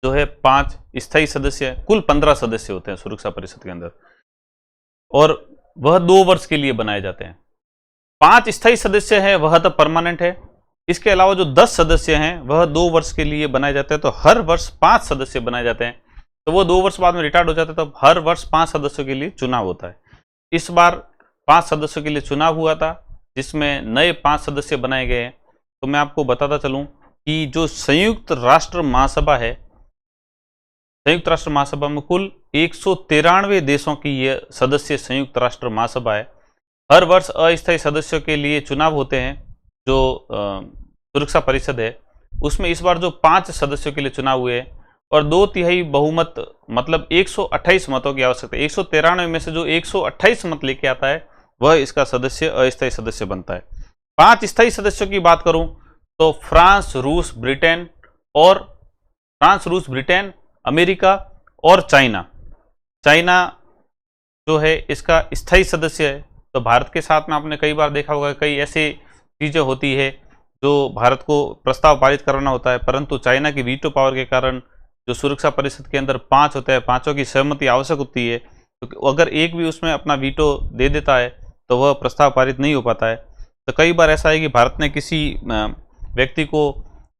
जो है 5 स्थायी सदस्य है, कुल 15 सदस्य होते हैं सुरक्षा परिषद के अंदर, और वह 2 वर्ष के लिए बनाए जाते हैं। 5 स्थायी सदस्य हैं वह तो परमानेंट है। इसके अलावा जो 10 सदस्य हैं वह 2 वर्ष के लिए बनाए जाते हैं। तो हर वर्ष 5 सदस्य बनाए जाते हैं। तो वो 2 वर्ष बाद में रिटायर्ड हो जाते हैं, तो हर वर्ष 5 सदस्यों के लिए चुनाव होता है। इस बार 5 सदस्यों के लिए चुनाव हुआ था, जिसमें नए 5 सदस्य बनाए गए हैं। तो मैं आपको बताता चलूं कि जो संयुक्त राष्ट्र महासभा है, संयुक्त राष्ट्र महासभा में कुल 193 देशों की यह सदस्य संयुक्त राष्ट्र महासभा है। हर वर्ष अस्थायी सदस्यों के लिए चुनाव होते हैं। जो सुरक्षा परिषद है उसमें इस बार जो 5 सदस्यों के लिए चुनाव हुए हैं और 2/3 बहुमत मतलब 128 मतों की आवश्यकता है। 193 में से जो 128 मत लेके आता है वह इसका सदस्य अस्थायी सदस्य बनता है। 5 स्थायी सदस्यों की बात करूं तो फ्रांस, रूस, ब्रिटेन, अमेरिका और चाइना जो है इसका स्थायी सदस्य है। तो भारत के साथ में आपने कई बार देखा होगा, कई ऐसी चीजें होती है जो भारत को प्रस्ताव पारित करना होता है, परंतु चाइना की वीटो पावर के कारण जो सुरक्षा परिषद के अंदर 5 होते हैं, 5 की सहमति आवश्यक होती है। तो अगर एक भी उसमें अपना वीटो दे देता है तो वह प्रस्ताव पारित नहीं हो पाता है। तो कई बार ऐसा है कि भारत ने किसी व्यक्ति को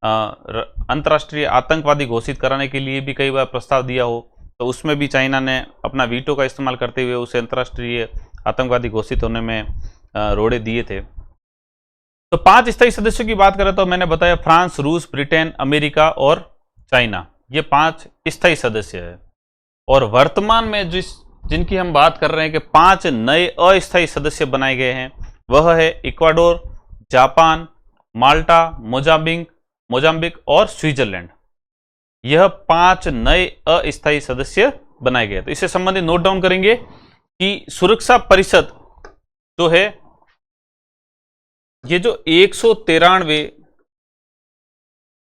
अंतर्राष्ट्रीय आतंकवादी घोषित कराने के लिए भी कई बार प्रस्ताव दिया हो, तो उसमें भी चाइना ने अपना वीटो का इस्तेमाल करते हुए उसे अंतर्राष्ट्रीय आतंकवादी घोषित होने में रोड़े दिए थे। तो 5 स्थायी सदस्यों की बात करें तो मैंने बताया फ्रांस, रूस, ब्रिटेन, अमेरिका और चाइना, ये 5 स्थायी सदस्य है। और वर्तमान में जिनकी हम बात कर रहे हैं कि 5 नए अस्थायी सदस्य बनाए गए हैं, वह है इक्वाडोर, जापान, माल्टा, मोजाम्बिक और स्विट्जरलैंड। यह 5 नए अस्थायी सदस्य बनाए गए। तो इससे संबंधित नोट डाउन करेंगे कि सुरक्षा परिषद जो है ये जो 193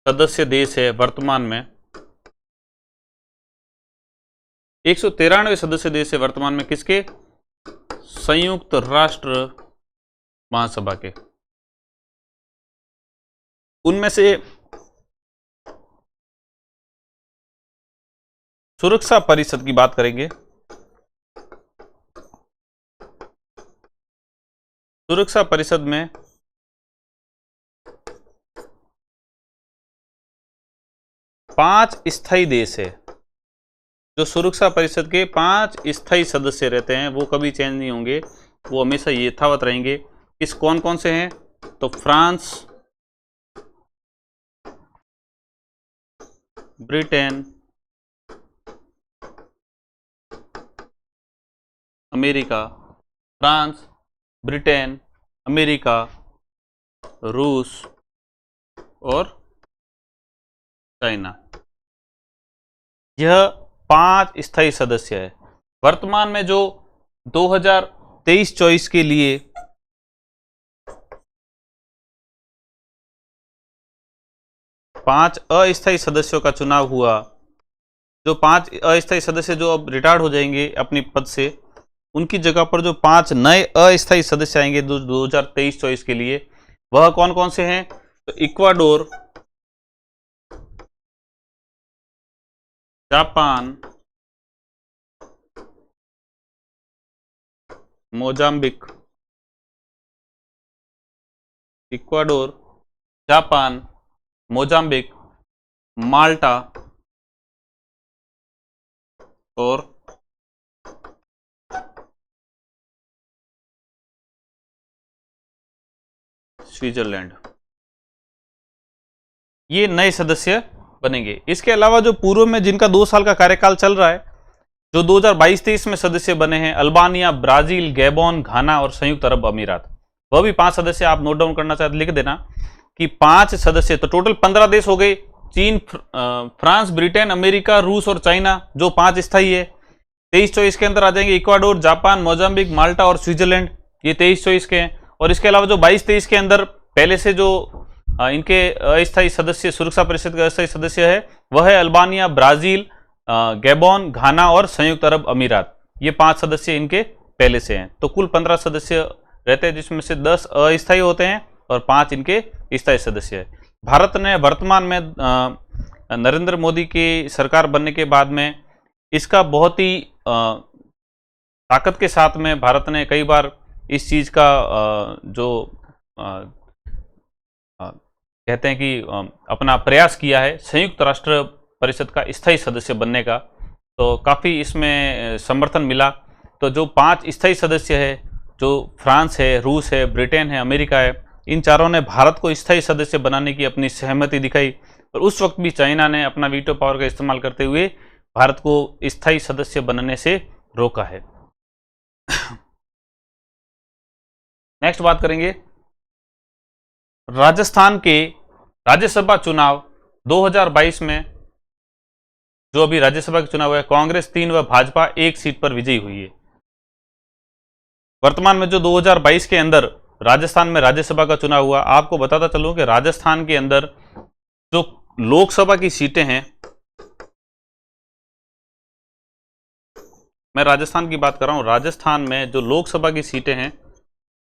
सदस्य देश है वर्तमान में, 193 सदस्य देश है वर्तमान में किसके? संयुक्त राष्ट्र महासभा के। उनमें से सुरक्षा परिषद की बात करेंगे। सुरक्षा परिषद में 5 स्थायी देश है। जो सुरक्षा परिषद के 5 स्थायी सदस्य रहते हैं वो कभी चेंज नहीं होंगे, वो हमेशा यथावत रहेंगे। किस कौन कौन से हैं? तो France, Britain, America, France, Britain, America, रूस और चाइना। यह 5 स्थायी सदस्य है। वर्तमान में जो 2023-24 के लिए 5 अस्थायी सदस्यों का चुनाव हुआ, जो 5 अस्थायी सदस्य जो अब रिटायर्ड हो जाएंगे अपनी पद से, उनकी जगह पर जो 5 नए अस्थायी सदस्य आएंगे 2023-24 के लिए, वह कौन कौन से हैं? तो Ecuador, Japan, Mozambique, Ecuador, Japan, Mozambique, Malta और स्विट्जरलैंड। ये नए सदस्य बनेंगे। इसके अलावा जो पूर्व में जिनका 2 साल का कार्यकाल चल रहा है, जो 2022-23 में सदस्य बने हैं, अल्बानिया, ब्राजील, गैबोन, घाना और संयुक्त अरब अमीरात, वह भी 5 सदस्य आप नोट डाउन करना चाहते लिख देना कि 5 सदस्य, तो टोटल 15 देश हो गए। चीन, फ्रांस, ब्रिटेन, अमेरिका, रूस और चाइना जो 5 स्थायी है। 23-24 के अंदर आ जाएंगे इक्वाडोर, जापान, मोजाम्बिक, माल्टा और स्विट्जरलैंड, ये 23-24 के हैं। और इसके अलावा जो 22-23 के अंदर पहले से जो इनके अस्थायी सदस्य, सुरक्षा परिषद का अस्थायी सदस्य है, वह है अल्बानिया, ब्राजील, गैबोन, घाना और संयुक्त अरब अमीरात। ये 5 सदस्य इनके पहले से हैं। तो कुल 15 सदस्य रहते हैं, जिसमें से 10 अस्थायी होते हैं और 5 इनके स्थायी सदस्य है। भारत ने वर्तमान में नरेंद्र मोदी की सरकार बनने के बाद में इसका बहुत ही ताकत के साथ में भारत ने कई बार इस चीज का जो कहते हैं कि अपना प्रयास किया है संयुक्त राष्ट्र परिषद का स्थायी सदस्य बनने का, तो काफ़ी इसमें समर्थन मिला। तो जो 5 स्थायी सदस्य है, जो फ्रांस है, रूस है, ब्रिटेन है, अमेरिका है, इन चारों ने भारत को स्थायी सदस्य बनाने की अपनी सहमति दिखाई। और उस वक्त भी चाइना ने अपना वीटो पावर का इस्तेमाल करते हुए भारत को स्थायी सदस्य बनने से रोका है। नेक्स्ट बात करेंगे राजस्थान के राज्यसभा चुनाव 2022 में। जो अभी राज्यसभा के चुनाव है, कांग्रेस 3 व भाजपा 1 सीट पर विजयी हुई है। वर्तमान में जो 2022 के अंदर राजस्थान में राज्यसभा का चुनाव हुआ, आपको बताता चलूं कि राजस्थान के अंदर जो लोकसभा की सीटें हैं, मैं राजस्थान की बात कर रहा हूं, राजस्थान में जो लोकसभा की सीटें हैं,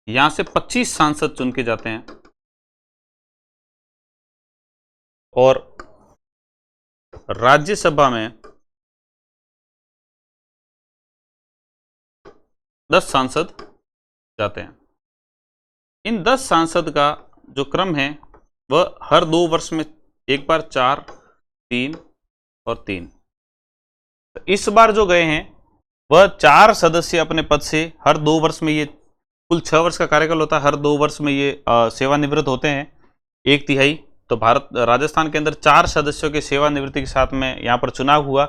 यहां से 25 सांसद चुन के जाते हैं और राज्यसभा में 10 सांसद जाते हैं। इन 10 सांसद का जो क्रम है वह हर 2 वर्ष में एक बार 4, 3 और 3। तो इस बार जो गए हैं वह 4 सदस्य अपने पद से हर 2 वर्ष में, ये कुल 6 वर्ष का कार्यकाल होता है, हर 2 वर्ष में ये सेवानिवृत्त होते हैं 1/3। तो राजस्थान के अंदर 4 सदस्यों के सेवानिवृत्ति के साथ में यहाँ पर चुनाव हुआ।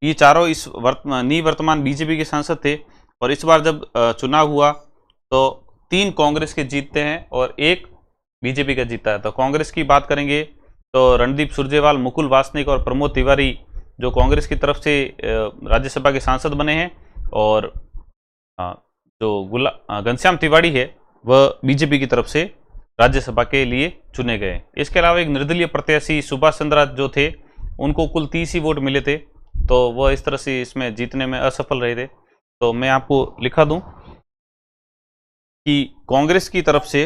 ये चारों इस निवर्तमान बीजेपी के सांसद थे। और इस बार जब चुनाव हुआ तो 3 कांग्रेस के जीतते हैं और 1 बीजेपी का जीता है। तो कांग्रेस की बात करेंगे तो रणदीप सुरजेवाल, मुकुल वासनिक और प्रमोद तिवारी जो कांग्रेस की तरफ से राज्यसभा के सांसद बने हैं, और जो घनश्याम तिवारी है वह बीजेपी की तरफ से राज्यसभा के लिए चुने गए। इसके अलावा एक निर्दलीय प्रत्याशी सुभाष चंद्रा जो थे, उनको कुल 30 ही वोट मिले थे, तो वह इस तरह से इसमें जीतने में असफल रहे थे। तो मैं आपको लिखा दूं कि कांग्रेस की तरफ से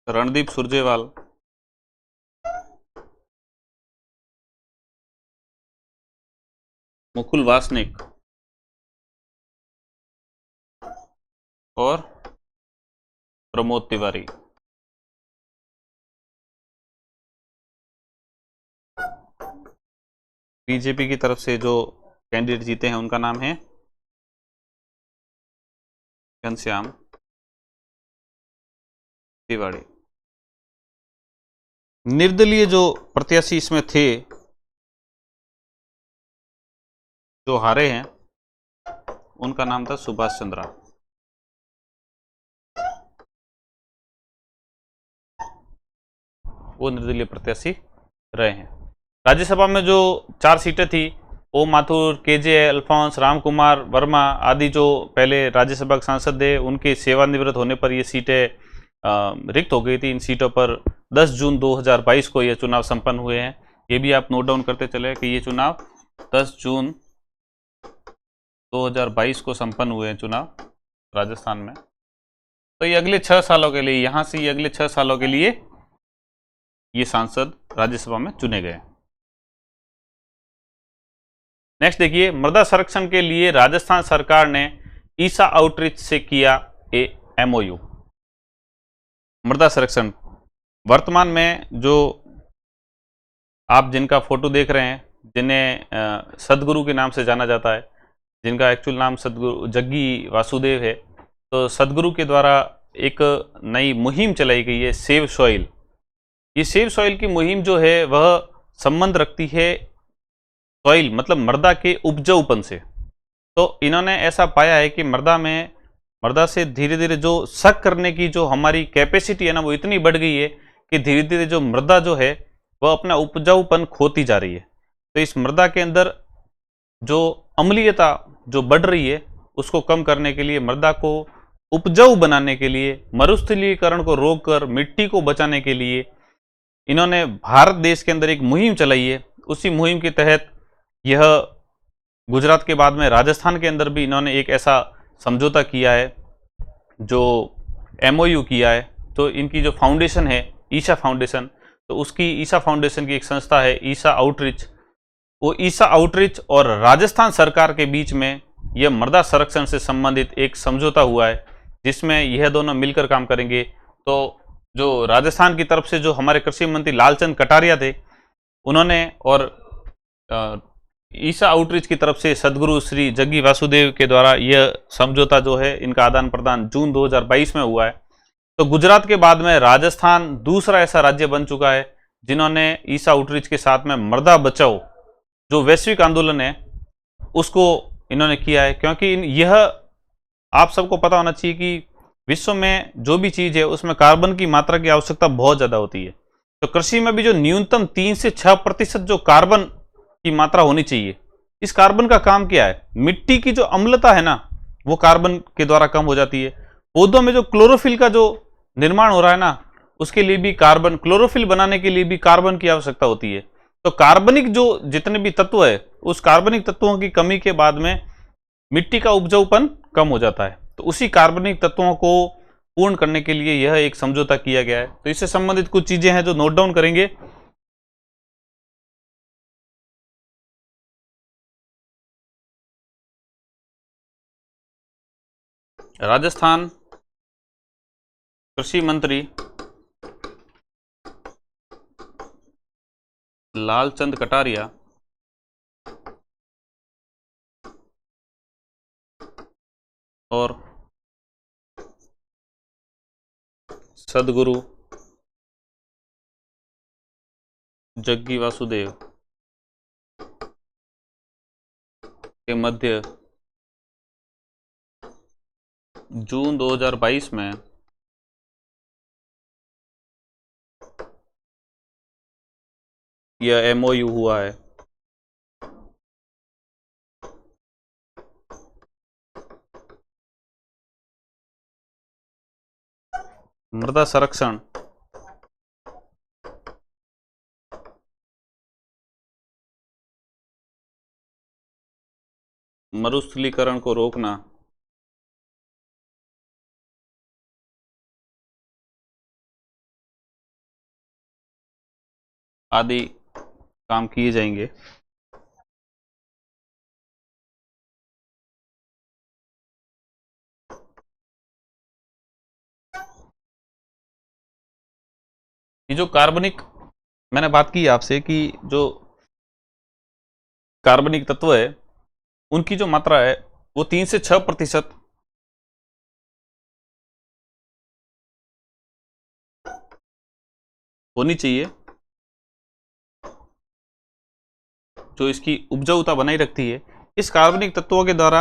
रणदीप सुरजेवाल, मुकुल वासनिक और प्रमोद तिवारी। बीजेपी की तरफ से जो कैंडिडेट जीते हैं उनका नाम है घनश्याम तिवारी। निर्दलीय जो प्रत्याशी इसमें थे जो हारे हैं, उनका नाम था सुभाष चंद्रा। वो निर्दलीय प्रत्याशी रहे हैं। राज्यसभा में जो 4 सीटें थी, ओम माथुर, केजे अल्फोंस, राम कुमार वर्मा आदि जो पहले राज्यसभा के सांसद थे, उनके सेवानिवृत्त होने पर ये सीटें रिक्त हो गई थी। इन सीटों पर 10 जून 2022 को ये चुनाव संपन्न हुए हैं। ये भी आप नोट डाउन करते चले कि ये चुनाव 10 जून 2022 को संपन्न हुए हैं चुनाव राजस्थान में। तो ये अगले 6 सालों के लिए, यहाँ से ये अगले 6 सालों के लिए ये सांसद राज्यसभा में चुने गए। नेक्स्ट देखिए, मृदा संरक्षण के लिए राजस्थान सरकार ने ईसा आउटरीच से किया MOU। मृदा संरक्षण वर्तमान में जो आप जिनका फोटो देख रहे हैं, जिन्हें सदगुरु के नाम से जाना जाता है, जिनका एक्चुअल नाम सदगुरु जग्गी वासुदेव है, तो सदगुरु के द्वारा एक नई मुहिम चलाई गई है सेव सॉइल। ये सेव सॉइल की मुहिम जो है वह संबंध रखती है सॉइल मतलब मृदा के उपजाऊपन से। तो इन्होंने ऐसा पाया है कि मृदा से धीरे धीरे जो शक करने की जो हमारी कैपेसिटी है ना, वो इतनी बढ़ गई है कि धीरे धीरे जो मृदा जो है वह अपना उपजाऊपन खोती जा रही है। तो इस मृदा के अंदर जो अम्लीयता जो बढ़ रही है उसको कम करने के लिए, मृदा को उपजाऊ बनाने के लिए, मरुस्थलीकरण को रोककर मिट्टी को बचाने के लिए इन्होंने भारत देश के अंदर एक मुहिम चलाई है। उसी मुहिम के तहत यह गुजरात के बाद में राजस्थान के अंदर भी इन्होंने एक ऐसा समझौता किया है, जो MOU किया है। तो इनकी जो फाउंडेशन है ईशा फाउंडेशन, तो उसकी ईशा फाउंडेशन की एक संस्था है ईशा आउटरीच। वो ईशा आउटरीच और राजस्थान सरकार के बीच में यह मृदा संरक्षण से संबंधित एक समझौता हुआ है, जिसमें यह दोनों मिलकर काम करेंगे। तो जो राजस्थान की तरफ से जो हमारे कृषि मंत्री लालचंद कटारिया थे, उन्होंने, और ईशा आउटरीच की तरफ से सदगुरु श्री जग्गी वासुदेव के द्वारा यह समझौता जो है इनका आदान प्रदान जून 2022 में हुआ है। तो गुजरात के बाद में राजस्थान दूसरा ऐसा राज्य बन चुका है जिन्होंने ईशा आउटरीच के साथ में मृदा बचाओ जो वैश्विक आंदोलन है उसको इन्होंने किया है। क्योंकि यह आप सबको पता होना चाहिए कि विश्व में जो भी चीज है उसमें कार्बन की मात्रा की आवश्यकता बहुत ज्यादा होती है। तो कृषि में भी जो न्यूनतम 3 से 6% जो कार्बन की मात्रा होनी चाहिए, इस कार्बन का काम क्या है? मिट्टी की जो अम्लता है ना, वो कार्बन के द्वारा कम हो जाती है। पौधों में जो क्लोरोफिल का जो निर्माण हो रहा है ना, उसके लिए भी कार्बन, क्लोरोफिल बनाने के लिए भी कार्बन की आवश्यकता होती है। तो कार्बनिक जो जितने भी तत्व है, उस कार्बनिक तत्वों की कमी के बाद में मिट्टी का उपजाऊपन कम हो जाता है। तो उसी कार्बनिक तत्वों को पूर्ण करने के लिए यह एक समझौता किया गया है। तो इससे संबंधित कुछ चीजें हैं जो नोट डाउन करेंगे। राजस्थान कृषि मंत्री लालचंद कटारिया और सदगुरु जग्गी वासुदेव के मध्य जून 2022 में यह MOU हुआ है। मृदा संरक्षण, मरुस्थलीकरण को रोकना, आदि काम किए जाएंगे। ये जो कार्बनिक, मैंने बात की आपसे कि जो कार्बनिक तत्व है उनकी जो मात्रा है वो 3 से 6% होनी चाहिए, जो इसकी उपजाऊता बनाई रखती है। इस कार्बनिक तत्वों के द्वारा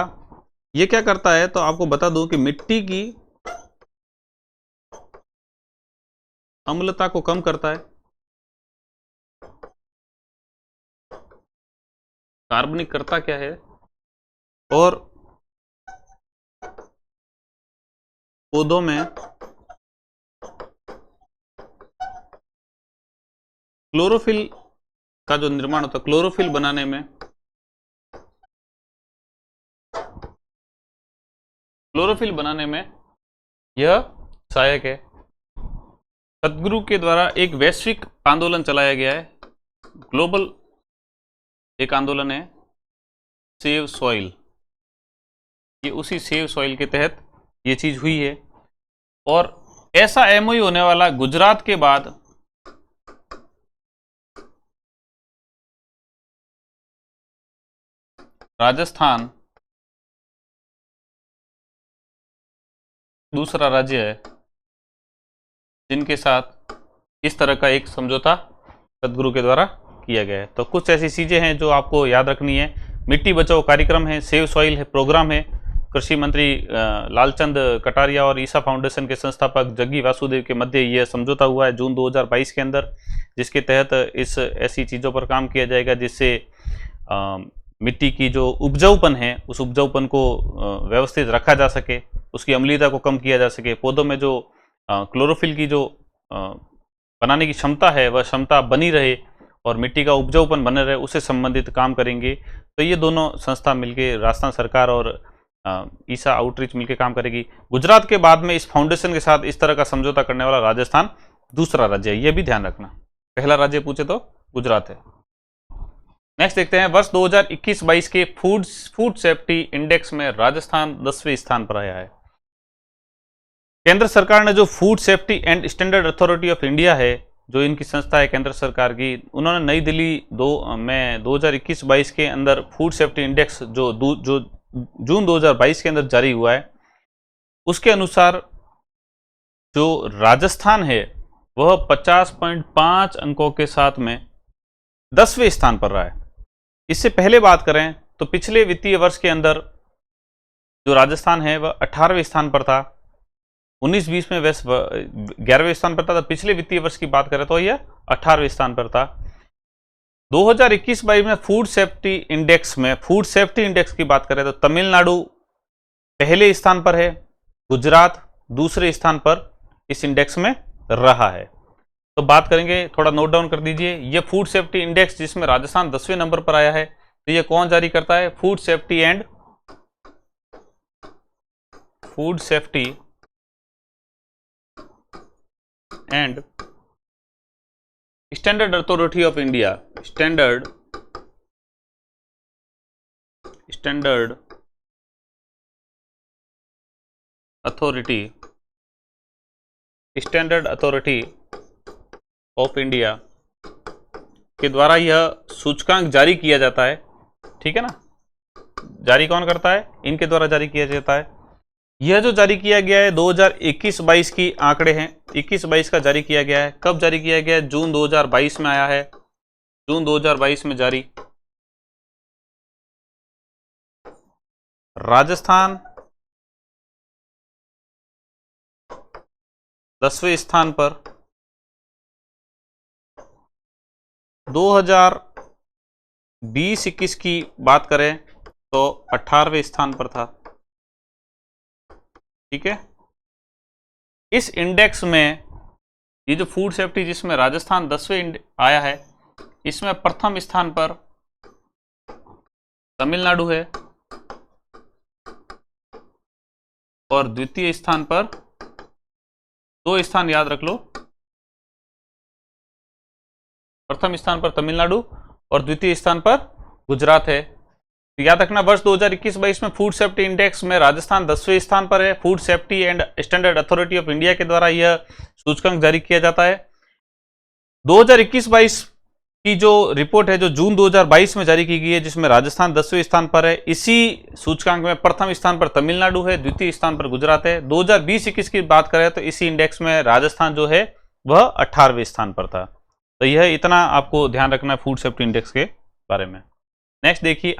ये क्या करता है, तो आपको बता दूं कि मिट्टी की अम्लता को कम करता है। कार्बनिक करता क्या है, और पौधों में क्लोरोफिल का जो निर्माण होता है, क्लोरोफिल बनाने में, क्लोरोफिल बनाने में यह सहायक है। सदगुरु के द्वारा एक वैश्विक आंदोलन चलाया गया है, ग्लोबल एक आंदोलन है सेव सॉइल। ये उसी सेव सॉइल के तहत ये चीज हुई है। और ऐसा MOU होने वाला गुजरात के बाद राजस्थान दूसरा राज्य है जिनके साथ इस तरह का एक समझौता सदगुरु के द्वारा किया गया है। तो कुछ ऐसी चीज़ें हैं जो आपको याद रखनी है। मिट्टी बचाओ कार्यक्रम है, सेव सॉइल है प्रोग्राम है। कृषि मंत्री लालचंद कटारिया और ईसा फाउंडेशन के संस्थापक जग्गी वासुदेव के मध्य यह समझौता हुआ है जून 2022 के अंदर, जिसके तहत इस ऐसी चीज़ों पर काम किया जाएगा जिससे मिट्टी की जो उपजाऊपन है उस उपजाऊपन को व्यवस्थित रखा जा सके, उसकी अम्लीयता को कम किया जा सके, पौधों में जो क्लोरोफिल की जो बनाने की क्षमता है वह क्षमता बनी रहे और मिट्टी का उपजाऊपन बने रहे, उससे संबंधित काम करेंगे। तो ये दोनों संस्था मिलकर, राजस्थान सरकार और ईसा आउटरीच मिलकर काम करेगी। गुजरात के बाद में इस फाउंडेशन के साथ इस तरह का समझौता करने वाला राजस्थान दूसरा राज्य है, यह भी ध्यान रखना। पहला राज्य पूछे तो गुजरात है। नेक्स्ट देखते हैं, वर्ष 2021-22 के फूड सेफ्टी इंडेक्स में राजस्थान 10वें स्थान पर आया है। केंद्र सरकार ने जो food safety and standard authority of India है, जो इनकी संस्था है केंद्र सरकार की, उन्होंने नई दिल्ली में 2021-22 के अंदर फूड सेफ्टी इंडेक्स जो जून 2022 के अंदर जारी हुआ है, उसके अनुसार जो राजस्थान है वह 50.5 अंकों के साथ में 10वें स्थान पर रहा है। इससे पहले बात करें तो पिछले वित्तीय वर्ष के अंदर जो राजस्थान है वह 18वें स्थान पर था, 19-20 में वैसे 11वें स्थान पर था। तो पिछले वित्तीय वर्ष की बात करें तो यह 18वें स्थान पर था। 2021-22 में फूड सेफ्टी इंडेक्स की बात करें तो तमिलनाडु पहले स्थान पर है, गुजरात दूसरे स्थान पर इस इंडेक्स में रहा है। तो बात करेंगे, थोड़ा नोट डाउन कर दीजिए, यह फूड सेफ्टी इंडेक्स जिसमें राजस्थान 10वें नंबर पर आया है, तो यह कौन जारी करता है? Food safety and standard authority of India, standard authority of India के द्वारा यह सूचकांक जारी किया जाता है। ठीक है ना, जारी कौन करता है? इनके द्वारा जारी किया जाता है। यह जो जारी किया गया है 2021-22 की आंकड़े हैं, 21-22 का जारी किया गया है। कब जारी किया गया है? जून 2022 में आया है, जून 2022 में जारी। राजस्थान 10वें स्थान पर, 2020-21 की बात करें तो 18वें स्थान पर था। ठीक है, इस इंडेक्स में ये जो फूड सेफ्टी जिसमें राजस्थान 10वें आया है, इसमें प्रथम स्थान पर तमिलनाडु है और द्वितीय स्थान पर, 2 स्थान याद रख लो, प्रथम स्थान पर तमिलनाडु और द्वितीय स्थान पर गुजरात है। तो याद रखना, वर्ष 2021-22 में फूड सेफ्टी इंडेक्स में राजस्थान 10वें स्थान पर है। Food safety and standard authority of India के द्वारा यह सूचकांक जारी किया जाता है। 2021-22 की जो रिपोर्ट है जो जून 2022 में जारी की गई है, जिसमें राजस्थान 10वें स्थान पर है, इसी सूचकांक में प्रथम स्थान पर तमिलनाडु है, द्वितीय स्थान पर गुजरात है। 2020-21 की बात करें तो इसी इंडेक्स में राजस्थान जो है वह 18वें स्थान पर था। तो यह इतना आपको ध्यान रखना है फूड सेफ्टी इंडेक्स के बारे में। नेक्स्ट देखिए,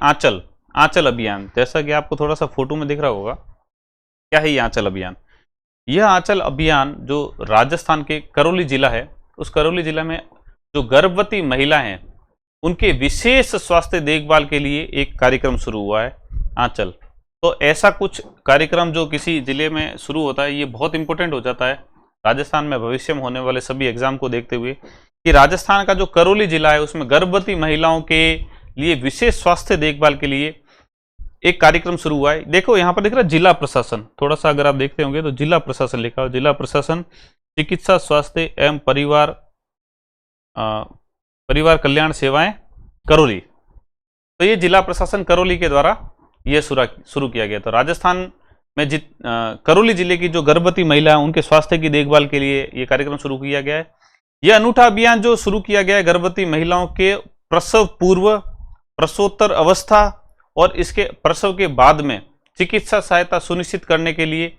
आंचल अभियान। जैसा कि आपको थोड़ा सा फोटो में दिख रहा होगा, क्या है ये आंचल अभियान? यह आंचल अभियान जो राजस्थान के करौली जिला है, उस करौली जिला में जो गर्भवती महिला हैं उनके विशेष स्वास्थ्य देखभाल के लिए एक कार्यक्रम शुरू हुआ है, आंचल। तो ऐसा कुछ कार्यक्रम जो किसी जिले में शुरू होता है, ये बहुत इंपॉर्टेंट हो जाता है राजस्थान में भविष्य में होने वाले सभी एग्जाम को देखते हुए, कि राजस्थान का जो करौली जिला है उसमें गर्भवती महिलाओं के लिए विशेष स्वास्थ्य देखभाल के लिए एक कार्यक्रम शुरू हुआ है। देखो यहाँ पर दिख रहा है जिला प्रशासन, थोड़ा सा अगर आप देखते होंगे तो जिला प्रशासन लिखा हो, जिला प्रशासन चिकित्सा स्वास्थ्य एवं परिवार कल्याण सेवाएं करौली। तो ये जिला प्रशासन करौली के द्वारा ये शुरू किया गया। तो राजस्थान में करौली जिले की जो गर्भवती महिला है उनके स्वास्थ्य की देखभाल के लिए ये कार्यक्रम शुरू किया गया है। यह अनूठा अभियान जो शुरू किया गया है गर्भवती महिलाओं के प्रसव पूर्व, प्रसवोत्तर अवस्था और इसके प्रसव के बाद में चिकित्सा सहायता सुनिश्चित करने के लिए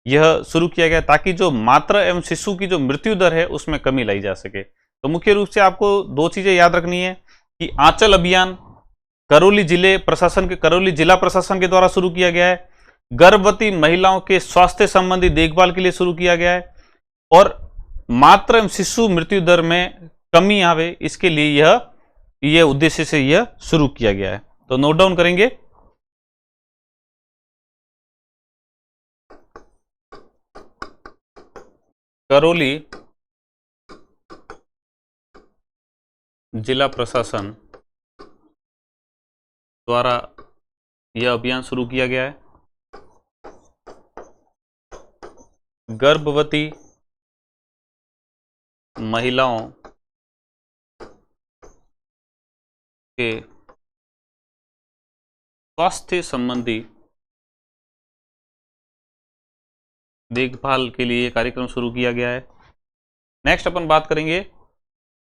यह शुरू किया गया ताकि जो मातृ एवं शिशु की जो मृत्यु दर है उसमें कमी लाई जा सके। तो मुख्य रूप से आपको दो चीजें याद रखनी है कि आंचल अभियान करौली जिला प्रशासन के द्वारा शुरू किया गया है, गर्भवती महिलाओं के स्वास्थ्य संबंधी देखभाल के लिए शुरू किया गया है, और मातृ एवं शिशु मृत्यु दर में कमी आवे इसके लिए यह उद्देश्य से यह शुरू किया गया है। तो नोट डाउन करेंगे। करौली जिला प्रशासन द्वारा यह अभियान शुरू किया गया है। गर्भवती महिलाओं के स्वास्थ्य संबंधी देखभाल के लिए कार्यक्रम शुरू किया गया है। नेक्स्ट अपन बात करेंगे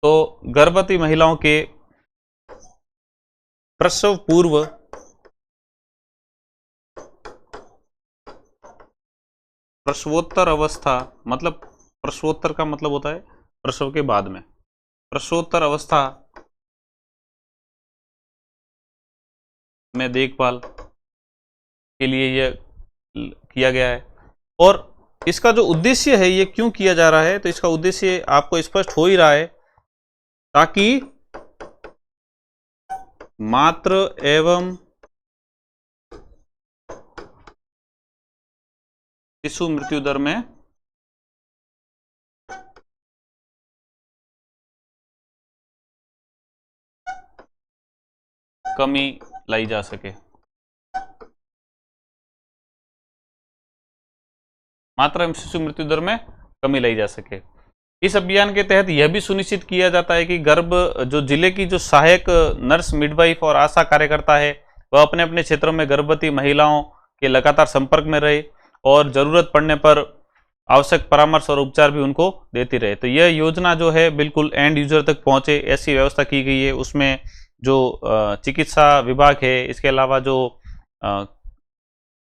तो गर्भवती महिलाओं के प्रसव पूर्व प्रसवोत्तर अवस्था, मतलब प्रसवोत्तर का मतलब होता है प्रसव के बाद में, प्रसवोत्तर अवस्था में देखभाल के लिए यह किया गया है। और इसका जो उद्देश्य है ये क्यों किया जा रहा है, तो इसका उद्देश्य आपको स्पष्ट हो ही रहा है, ताकि मातृ एवं शिशु मृत्यु दर में कमी लाई जा सके। मातृ एवं शिशु मृत्यु दर में कमी लाई जा सके। इस अभियान के तहत यह भी सुनिश्चित किया जाता है कि जो जिले की जो सहायक नर्स, मिडवाइफ और आशा कार्यकर्ता है वह अपने अपने क्षेत्रों में गर्भवती महिलाओं के लगातार संपर्क में रहे और जरूरत पड़ने पर आवश्यक परामर्श और उपचार भी उनको देती रहे। तो यह योजना जो है बिल्कुल एंड यूजर तक पहुंचे ऐसी व्यवस्था की गई है। उसमें जो चिकित्सा विभाग है, इसके अलावा जो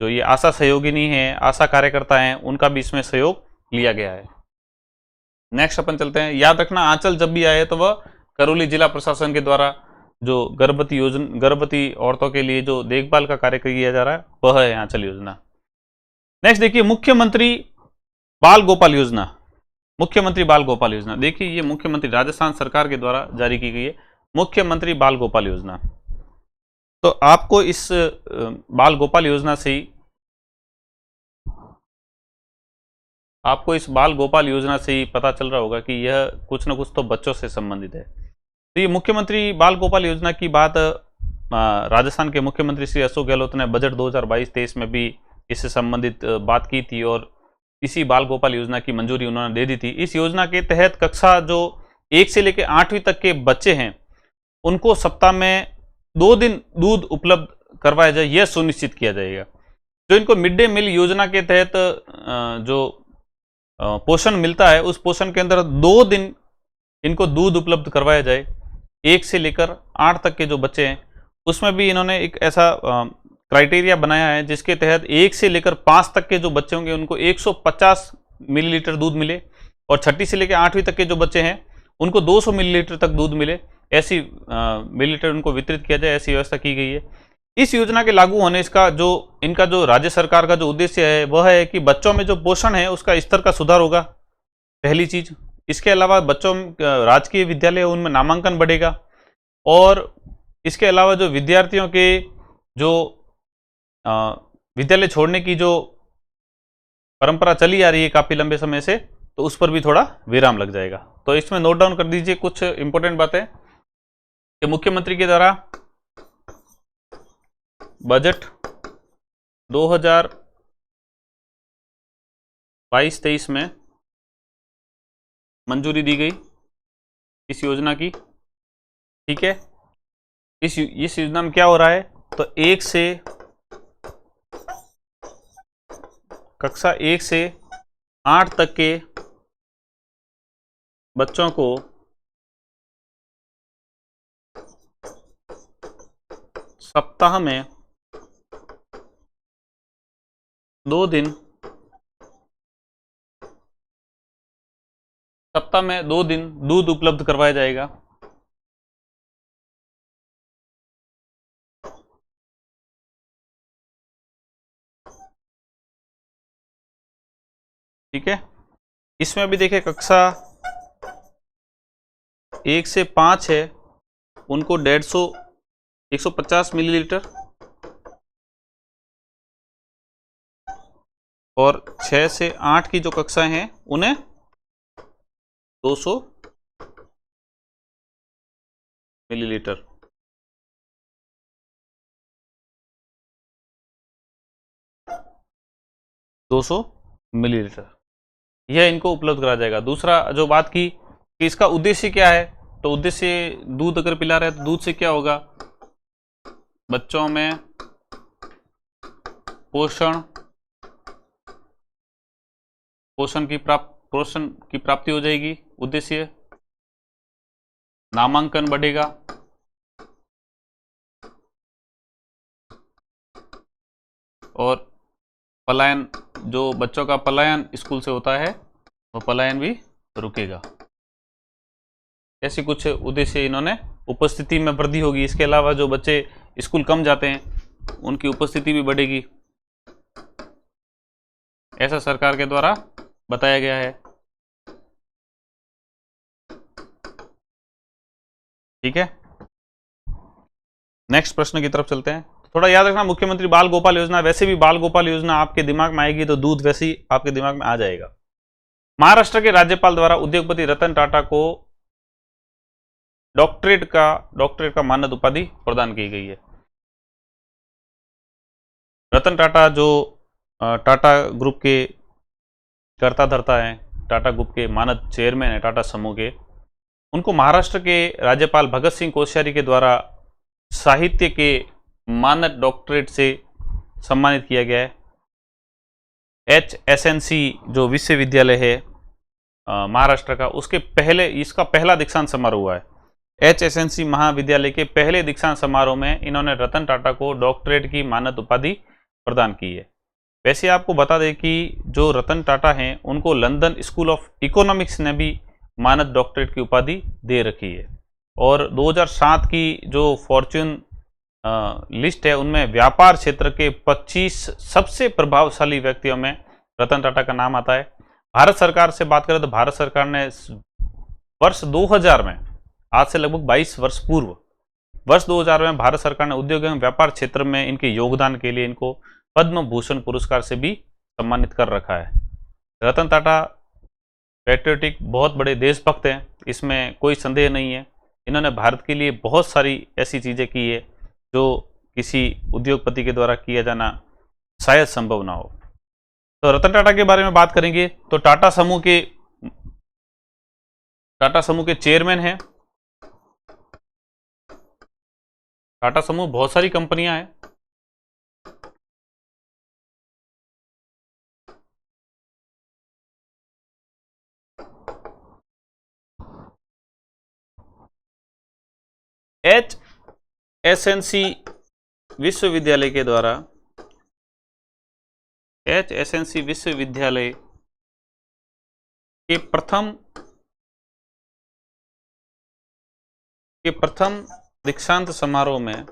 ये आशा सहयोगिनी है, आशा कार्यकर्ता हैं, उनका भी इसमें सहयोग लिया गया है। नेक्स्ट अपन चलते हैं। याद रखना आंचल जब भी आए तो वह करौली जिला प्रशासन के द्वारा जो गर्भवती औरतों के लिए जो देखभाल का कार्य किया जा रहा है वह है आंचल योजना। नेक्स्ट देखिए मुख्यमंत्री बाल गोपाल योजना। मुख्यमंत्री बाल गोपाल योजना देखिए ये मुख्यमंत्री राजस्थान सरकार के द्वारा जारी की गई है, मुख्यमंत्री बाल गोपाल योजना। तो आपको इस बाल गोपाल योजना से ही पता चल रहा होगा कि यह कुछ न कुछ तो बच्चों से संबंधित है। तो ये मुख्यमंत्री बाल गोपाल योजना की बात राजस्थान के मुख्यमंत्री श्री अशोक गहलोत ने बजट 2022-23 में भी इससे संबंधित बात की थी और इसी बाल गोपाल योजना की मंजूरी उन्होंने दे दी थी। इस योजना के तहत कक्षा जो 1 से लेकर 8वीं तक के बच्चे हैं उनको सप्ताह में 2 दिन दूध उपलब्ध करवाया जाए, यह सुनिश्चित किया जाएगा। जो इनको मिड डे मील योजना के तहत जो पोषण मिलता है उस पोषण के अंदर 2 दिन इनको दूध उपलब्ध करवाया जाए। 1 से लेकर 8 तक के जो बच्चे हैं उसमें भी इन्होंने एक ऐसा क्राइटेरिया बनाया है जिसके तहत 1 से लेकर 5 तक के जो बच्चे होंगे उनको 150 मिलीलीटर दूध मिले और 6ठी से लेकर 8वीं तक के जो बच्चे हैं उनको 200 मिलीलीटर तक दूध मिले, ऐसी मिलीलीटर उनको वितरित किया जाए, ऐसी व्यवस्था की गई है। इस योजना के लागू होने इनका जो राज्य सरकार का जो उद्देश्य है वह है कि बच्चों में जो पोषण है उसका स्तर का सुधार होगा, पहली चीज। इसके अलावा बच्चों राजकीय विद्यालय उनमें नामांकन बढ़ेगा और इसके अलावा जो विद्यार्थियों के जो विद्यालय छोड़ने की जो परंपरा चली आ रही है काफी लंबे समय से, तो उस पर भी थोड़ा विराम लग जाएगा। तो इसमें नोट डाउन कर दीजिए कुछ इंपॉर्टेंट बातें कि मुख्यमंत्री के द्वारा बजट 2022-23 में मंजूरी दी गई इस योजना की, ठीक है। इस योजना में क्या हो रहा है, तो कक्षा 1 से 8 तक के बच्चों को सप्ताह में 2 दिन सप्ताह में 2 दिन दूध उपलब्ध करवाया जाएगा। ठीक है, इसमें भी देखिए कक्षा 1 से 5 है, उनको 150 मिलीलीटर, और 6 से 8 की जो कक्षाएं हैं उन्हें 200 मिलीलीटर। मिलीलीटर यह इनको उपलब्ध कराया जाएगा। दूसरा जो बात की कि इसका उद्देश्य क्या है, तो उद्देश्य दूध अगर पिला रहे हैं तो दूध से क्या होगा, बच्चों में पोषण की प्राप्ति हो जाएगी। उद्देश्य नामांकन बढ़ेगा, और पलायन, जो बच्चों का पलायन स्कूल से होता है वो पलायन भी रुकेगा। ऐसे कुछ उद्देश्य इन्होंने, उपस्थिति में वृद्धि होगी। इसके अलावा जो बच्चे स्कूल कम जाते हैं उनकी उपस्थिति भी बढ़ेगी, ऐसा सरकार के द्वारा बताया गया है। ठीक है, नेक्स्ट प्रश्न की तरफ चलते हैं। थोड़ा याद रखना, मुख्यमंत्री बाल गोपाल योजना, वैसे भी बाल गोपाल योजना आपके दिमाग में आएगी तो दूध वैसे ही आपके दिमाग में आ जाएगा। महाराष्ट्र के राज्यपाल द्वारा उद्योगपति रतन टाटा को डॉक्टरेट का मानद उपाधि प्रदान की गई है। रतन टाटा जो टाटा ग्रुप के कर्ता धर्ता हैं, टाटा ग्रुप के मानद चेयरमैन है टाटा समूह के, उनको महाराष्ट्र के राज्यपाल भगत सिंह कोश्यारी के द्वारा साहित्य के मानद डॉक्टरेट से सम्मानित किया गया है। HSNC जो विश्वविद्यालय है महाराष्ट्र का, इसका पहला दीक्षांत समारोह हुआ है। HSNC महाविद्यालय के पहले दीक्षांत समारोह में इन्होंने रतन टाटा को डॉक्टरेट की मानद उपाधि प्रदान की है। वैसे आपको बता दें कि जो रतन टाटा हैं उनको लंदन स्कूल ऑफ इकोनॉमिक्स ने भी मानद डॉक्टरेट की उपाधि दे रखी है। और 2007 की जो फॉर्च्यून लिस्ट है उनमें व्यापार क्षेत्र के 25 सबसे प्रभावशाली व्यक्तियों में रतन टाटा का नाम आता है। भारत सरकार से बात करें तो भारत सरकार ने वर्ष 2000 में, आज से लगभग 22 वर्ष पूर्व, वर्ष 2000 में भारत सरकार ने उद्योग एवं व्यापार क्षेत्र में इनके योगदान के लिए इनको पद्म भूषण पुरस्कार से भी सम्मानित कर रखा है। रतन टाटा पैट्रियोटिक बहुत बड़े देशभक्त हैं, इसमें कोई संदेह नहीं है। इन्होंने भारत के लिए बहुत सारी ऐसी चीज़ें की है जो किसी उद्योगपति के द्वारा किया जाना शायद संभव ना हो। तो रतन टाटा के बारे में बात करेंगे तो टाटा समूह के चेयरमैन हैं। टाटा समूह बहुत सारी कंपनियां हैं। HSNC विश्वविद्यालय के द्वारा, HSNC विश्वविद्यालय के प्रथम दीक्षांत समारोह में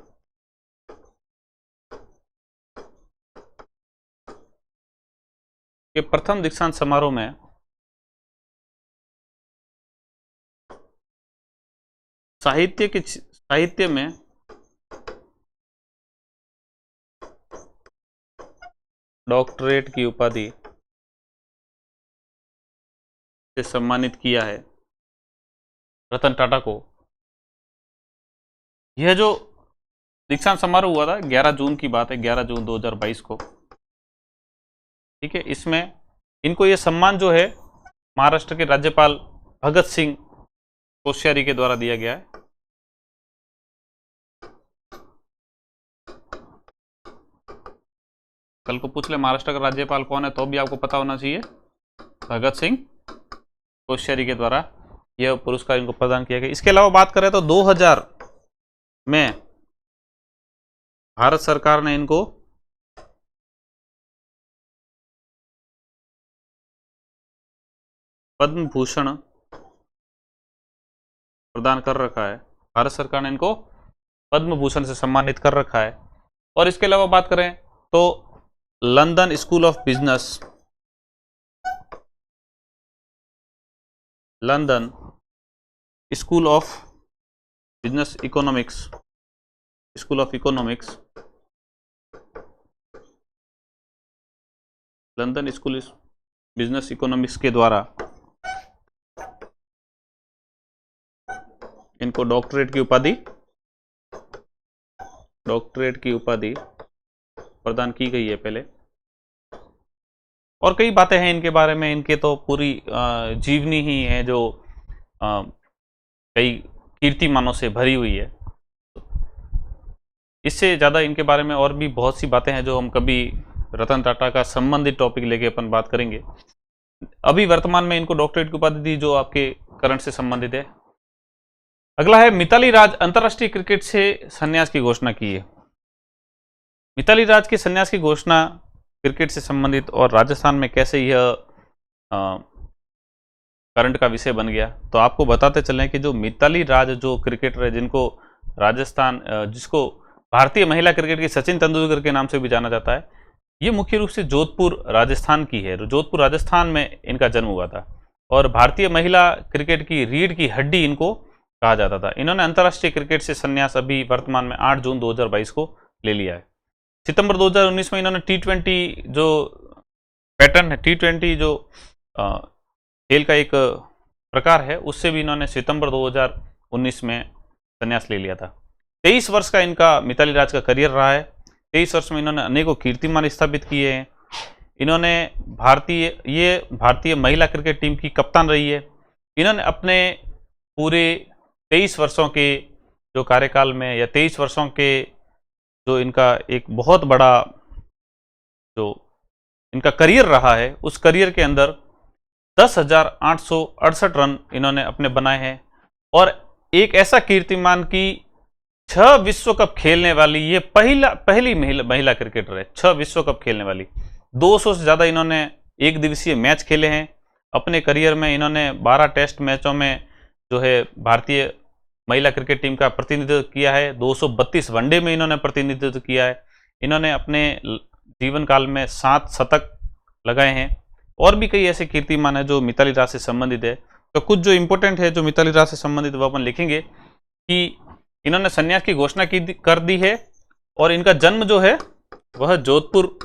साहित्य में डॉक्टरेट की उपाधि से सम्मानित किया है रतन टाटा को। यह जो दीक्षांत समारोह हुआ था 11 जून की बात है, 11 जून 2022 को। ठीक है, इसमें इनको यह सम्मान जो है महाराष्ट्र के राज्यपाल भगत सिंह कोश्यारी के द्वारा दिया गया है। कल को पूछ ले महाराष्ट्र का राज्यपाल कौन है तो भी आपको पता होना चाहिए, भगत सिंह कोश्यारी के द्वारा यह पुरस्कार इनको प्रदान किया गया। इसके अलावा बात करें तो 2000 में भारत सरकार ने इनको पद्म भूषण प्रदान कर रखा है, भारत सरकार ने इनको पद्म भूषण से सम्मानित कर रखा है। और इसके अलावा बात करें तो London school of business, London school of business economics, school of economics, London school business economics के द्वारा इनको डॉक्टरेट की उपाधि प्रदान की गई है पहले। और कई बातें हैं इनके बारे में, इनके तो पूरी जीवनी ही है जो कई कीर्तिमानों से भरी हुई है। इससे ज़्यादा इनके बारे में और भी बहुत सी बातें हैं जो हम कभी रतन टाटा का संबंधित टॉपिक लेके अपन बात करेंगे। अभी वर्तमान में इनको डॉक्टरेट की उपाधि दी जो आपके करंट से संबंधित है। अगला है मिताली राज अंतर्राष्ट्रीय क्रिकेट से संन्यास की घोषणा की है। मिताली राज के संन्यास की घोषणा क्रिकेट से संबंधित और राजस्थान में कैसे यह करंट का विषय बन गया, तो आपको बताते चलें कि जो मिताली राज जो क्रिकेटर है जिनको जिसको भारतीय महिला क्रिकेट की सचिन तेंदुलकर के नाम से भी जाना जाता है, ये मुख्य रूप से जोधपुर राजस्थान की है। जोधपुर राजस्थान में इनका जन्म हुआ था और भारतीय महिला क्रिकेट की रीढ़ की हड्डी इनको कहा जाता था। इन्होंने अंतर्राष्ट्रीय क्रिकेट से संन्यास अभी वर्तमान में 8 जून 2022 को ले लिया है। सितंबर 2019 में इन्होंने T20 जो पैटर्न है, T20 जो खेल का एक प्रकार है, उससे भी इन्होंने सितंबर 2019 में संन्यास ले लिया था। 23 वर्ष का इनका मिताली राज का करियर रहा है। 23 वर्ष में इन्होंने अनेकों कीर्तिमान स्थापित किए हैं। इन्होंने भारतीय महिला क्रिकेट टीम की कप्तान रही है। इन्होंने अपने पूरे 23 वर्षों के जो कार्यकाल में या 23 वर्षों के जो इनका एक बहुत बड़ा जो इनका करियर रहा है, उस करियर के अंदर 10,868 रन इन्होंने अपने बनाए हैं। और एक ऐसा कीर्तिमान की 6 विश्व कप खेलने वाली ये पहली महिला क्रिकेटर है। 6 विश्व कप खेलने वाली, 200 से ज़्यादा इन्होंने एक दिवसीय मैच खेले हैं अपने करियर में। इन्होंने 12 टेस्ट मैचों में जो है भारतीय महिला क्रिकेट टीम का प्रतिनिधित्व किया है। 232 वनडे में इन्होंने प्रतिनिधित्व किया है। इन्होंने अपने जीवन काल में 7 शतक लगाए हैं। और भी कई ऐसे कीर्तिमान है जो मिताली राज से संबंधित है। तो कुछ जो इंपॉर्टेंट है जो मिताली राज से संबंधित वो अपन लिखेंगे कि इन्होंने संन्यास की घोषणा कर दी है और इनका जन्म जो है वह जोधपुर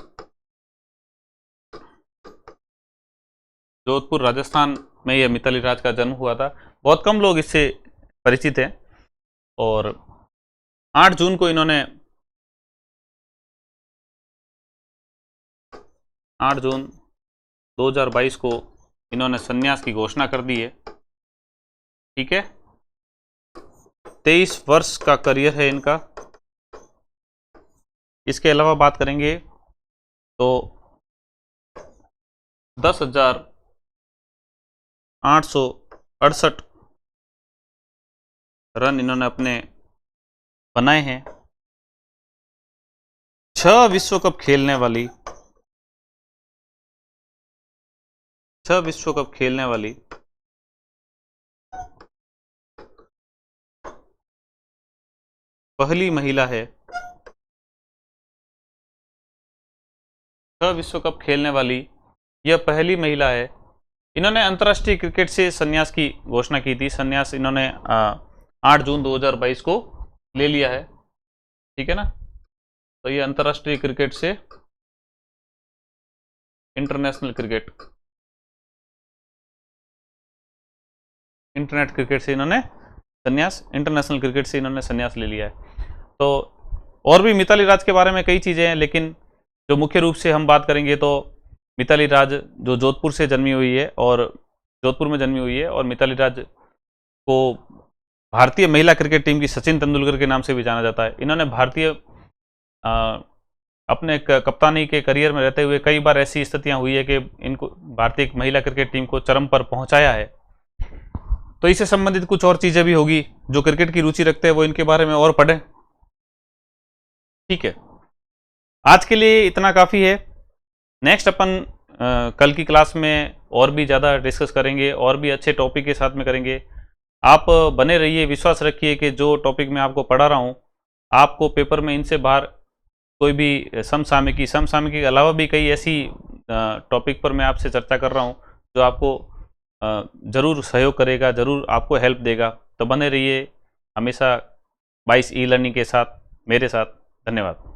राजस्थान में यह मिताली राज का जन्म हुआ था। बहुत कम लोग इससे परिचित हैं। और 8 जून को इन्होंने 8 जून 2022 को इन्होंने संन्यास की घोषणा कर दी है। ठीक है, 23 वर्ष का करियर है इनका। इसके अलावा बात करेंगे तो 10,868 रन इन्होंने अपने बनाए हैं। 6 विश्व कप खेलने वाली पहली महिला है। 6 विश्व कप खेलने वाली यह पहली महिला है। इन्होंने अंतर्राष्ट्रीय क्रिकेट से संन्यास की घोषणा की थी। संन्यास इन्होंने 8 जून 2022 को ले लिया है। ठीक है ना, तो ये अंतर्राष्ट्रीय क्रिकेट से इंटरनेट क्रिकेट से इन्होंने इंटरनेशनल क्रिकेट से इन्होंने संन्यास ले लिया है। तो और भी मिताली राज के बारे में कई चीज़ें हैं, लेकिन जो मुख्य रूप से हम बात करेंगे तो मिताली राज जो जोधपुर में जन्मी हुई है और मिताली राज को भारतीय महिला क्रिकेट टीम की सचिन तेंदुलकर के नाम से भी जाना जाता है। इन्होंने अपने कप्तानी के करियर में रहते हुए कई बार ऐसी स्थितियां हुई है कि इनको भारतीय महिला क्रिकेट टीम को चरम पर पहुंचाया है। तो इससे संबंधित कुछ और चीज़ें भी होगी, जो क्रिकेट की रुचि रखते हैं वो इनके बारे में और पढ़ें। ठीक है, आज के लिए इतना काफ़ी है। नेक्स्ट अपन कल की क्लास में और भी ज़्यादा डिस्कस करेंगे और भी अच्छे टॉपिक के साथ में करेंगे। आप बने रहिए, विश्वास रखिए कि जो टॉपिक मैं आपको पढ़ा रहा हूँ आपको पेपर में इनसे बाहर कोई भी समसामयिकी के अलावा भी कई ऐसी टॉपिक पर मैं आपसे चर्चा कर रहा हूँ जो आपको ज़रूर सहयोग करेगा, ज़रूर आपको हेल्प देगा। तो बने रहिए हमेशा 22 ई लर्निंग के साथ, मेरे साथ। धन्यवाद।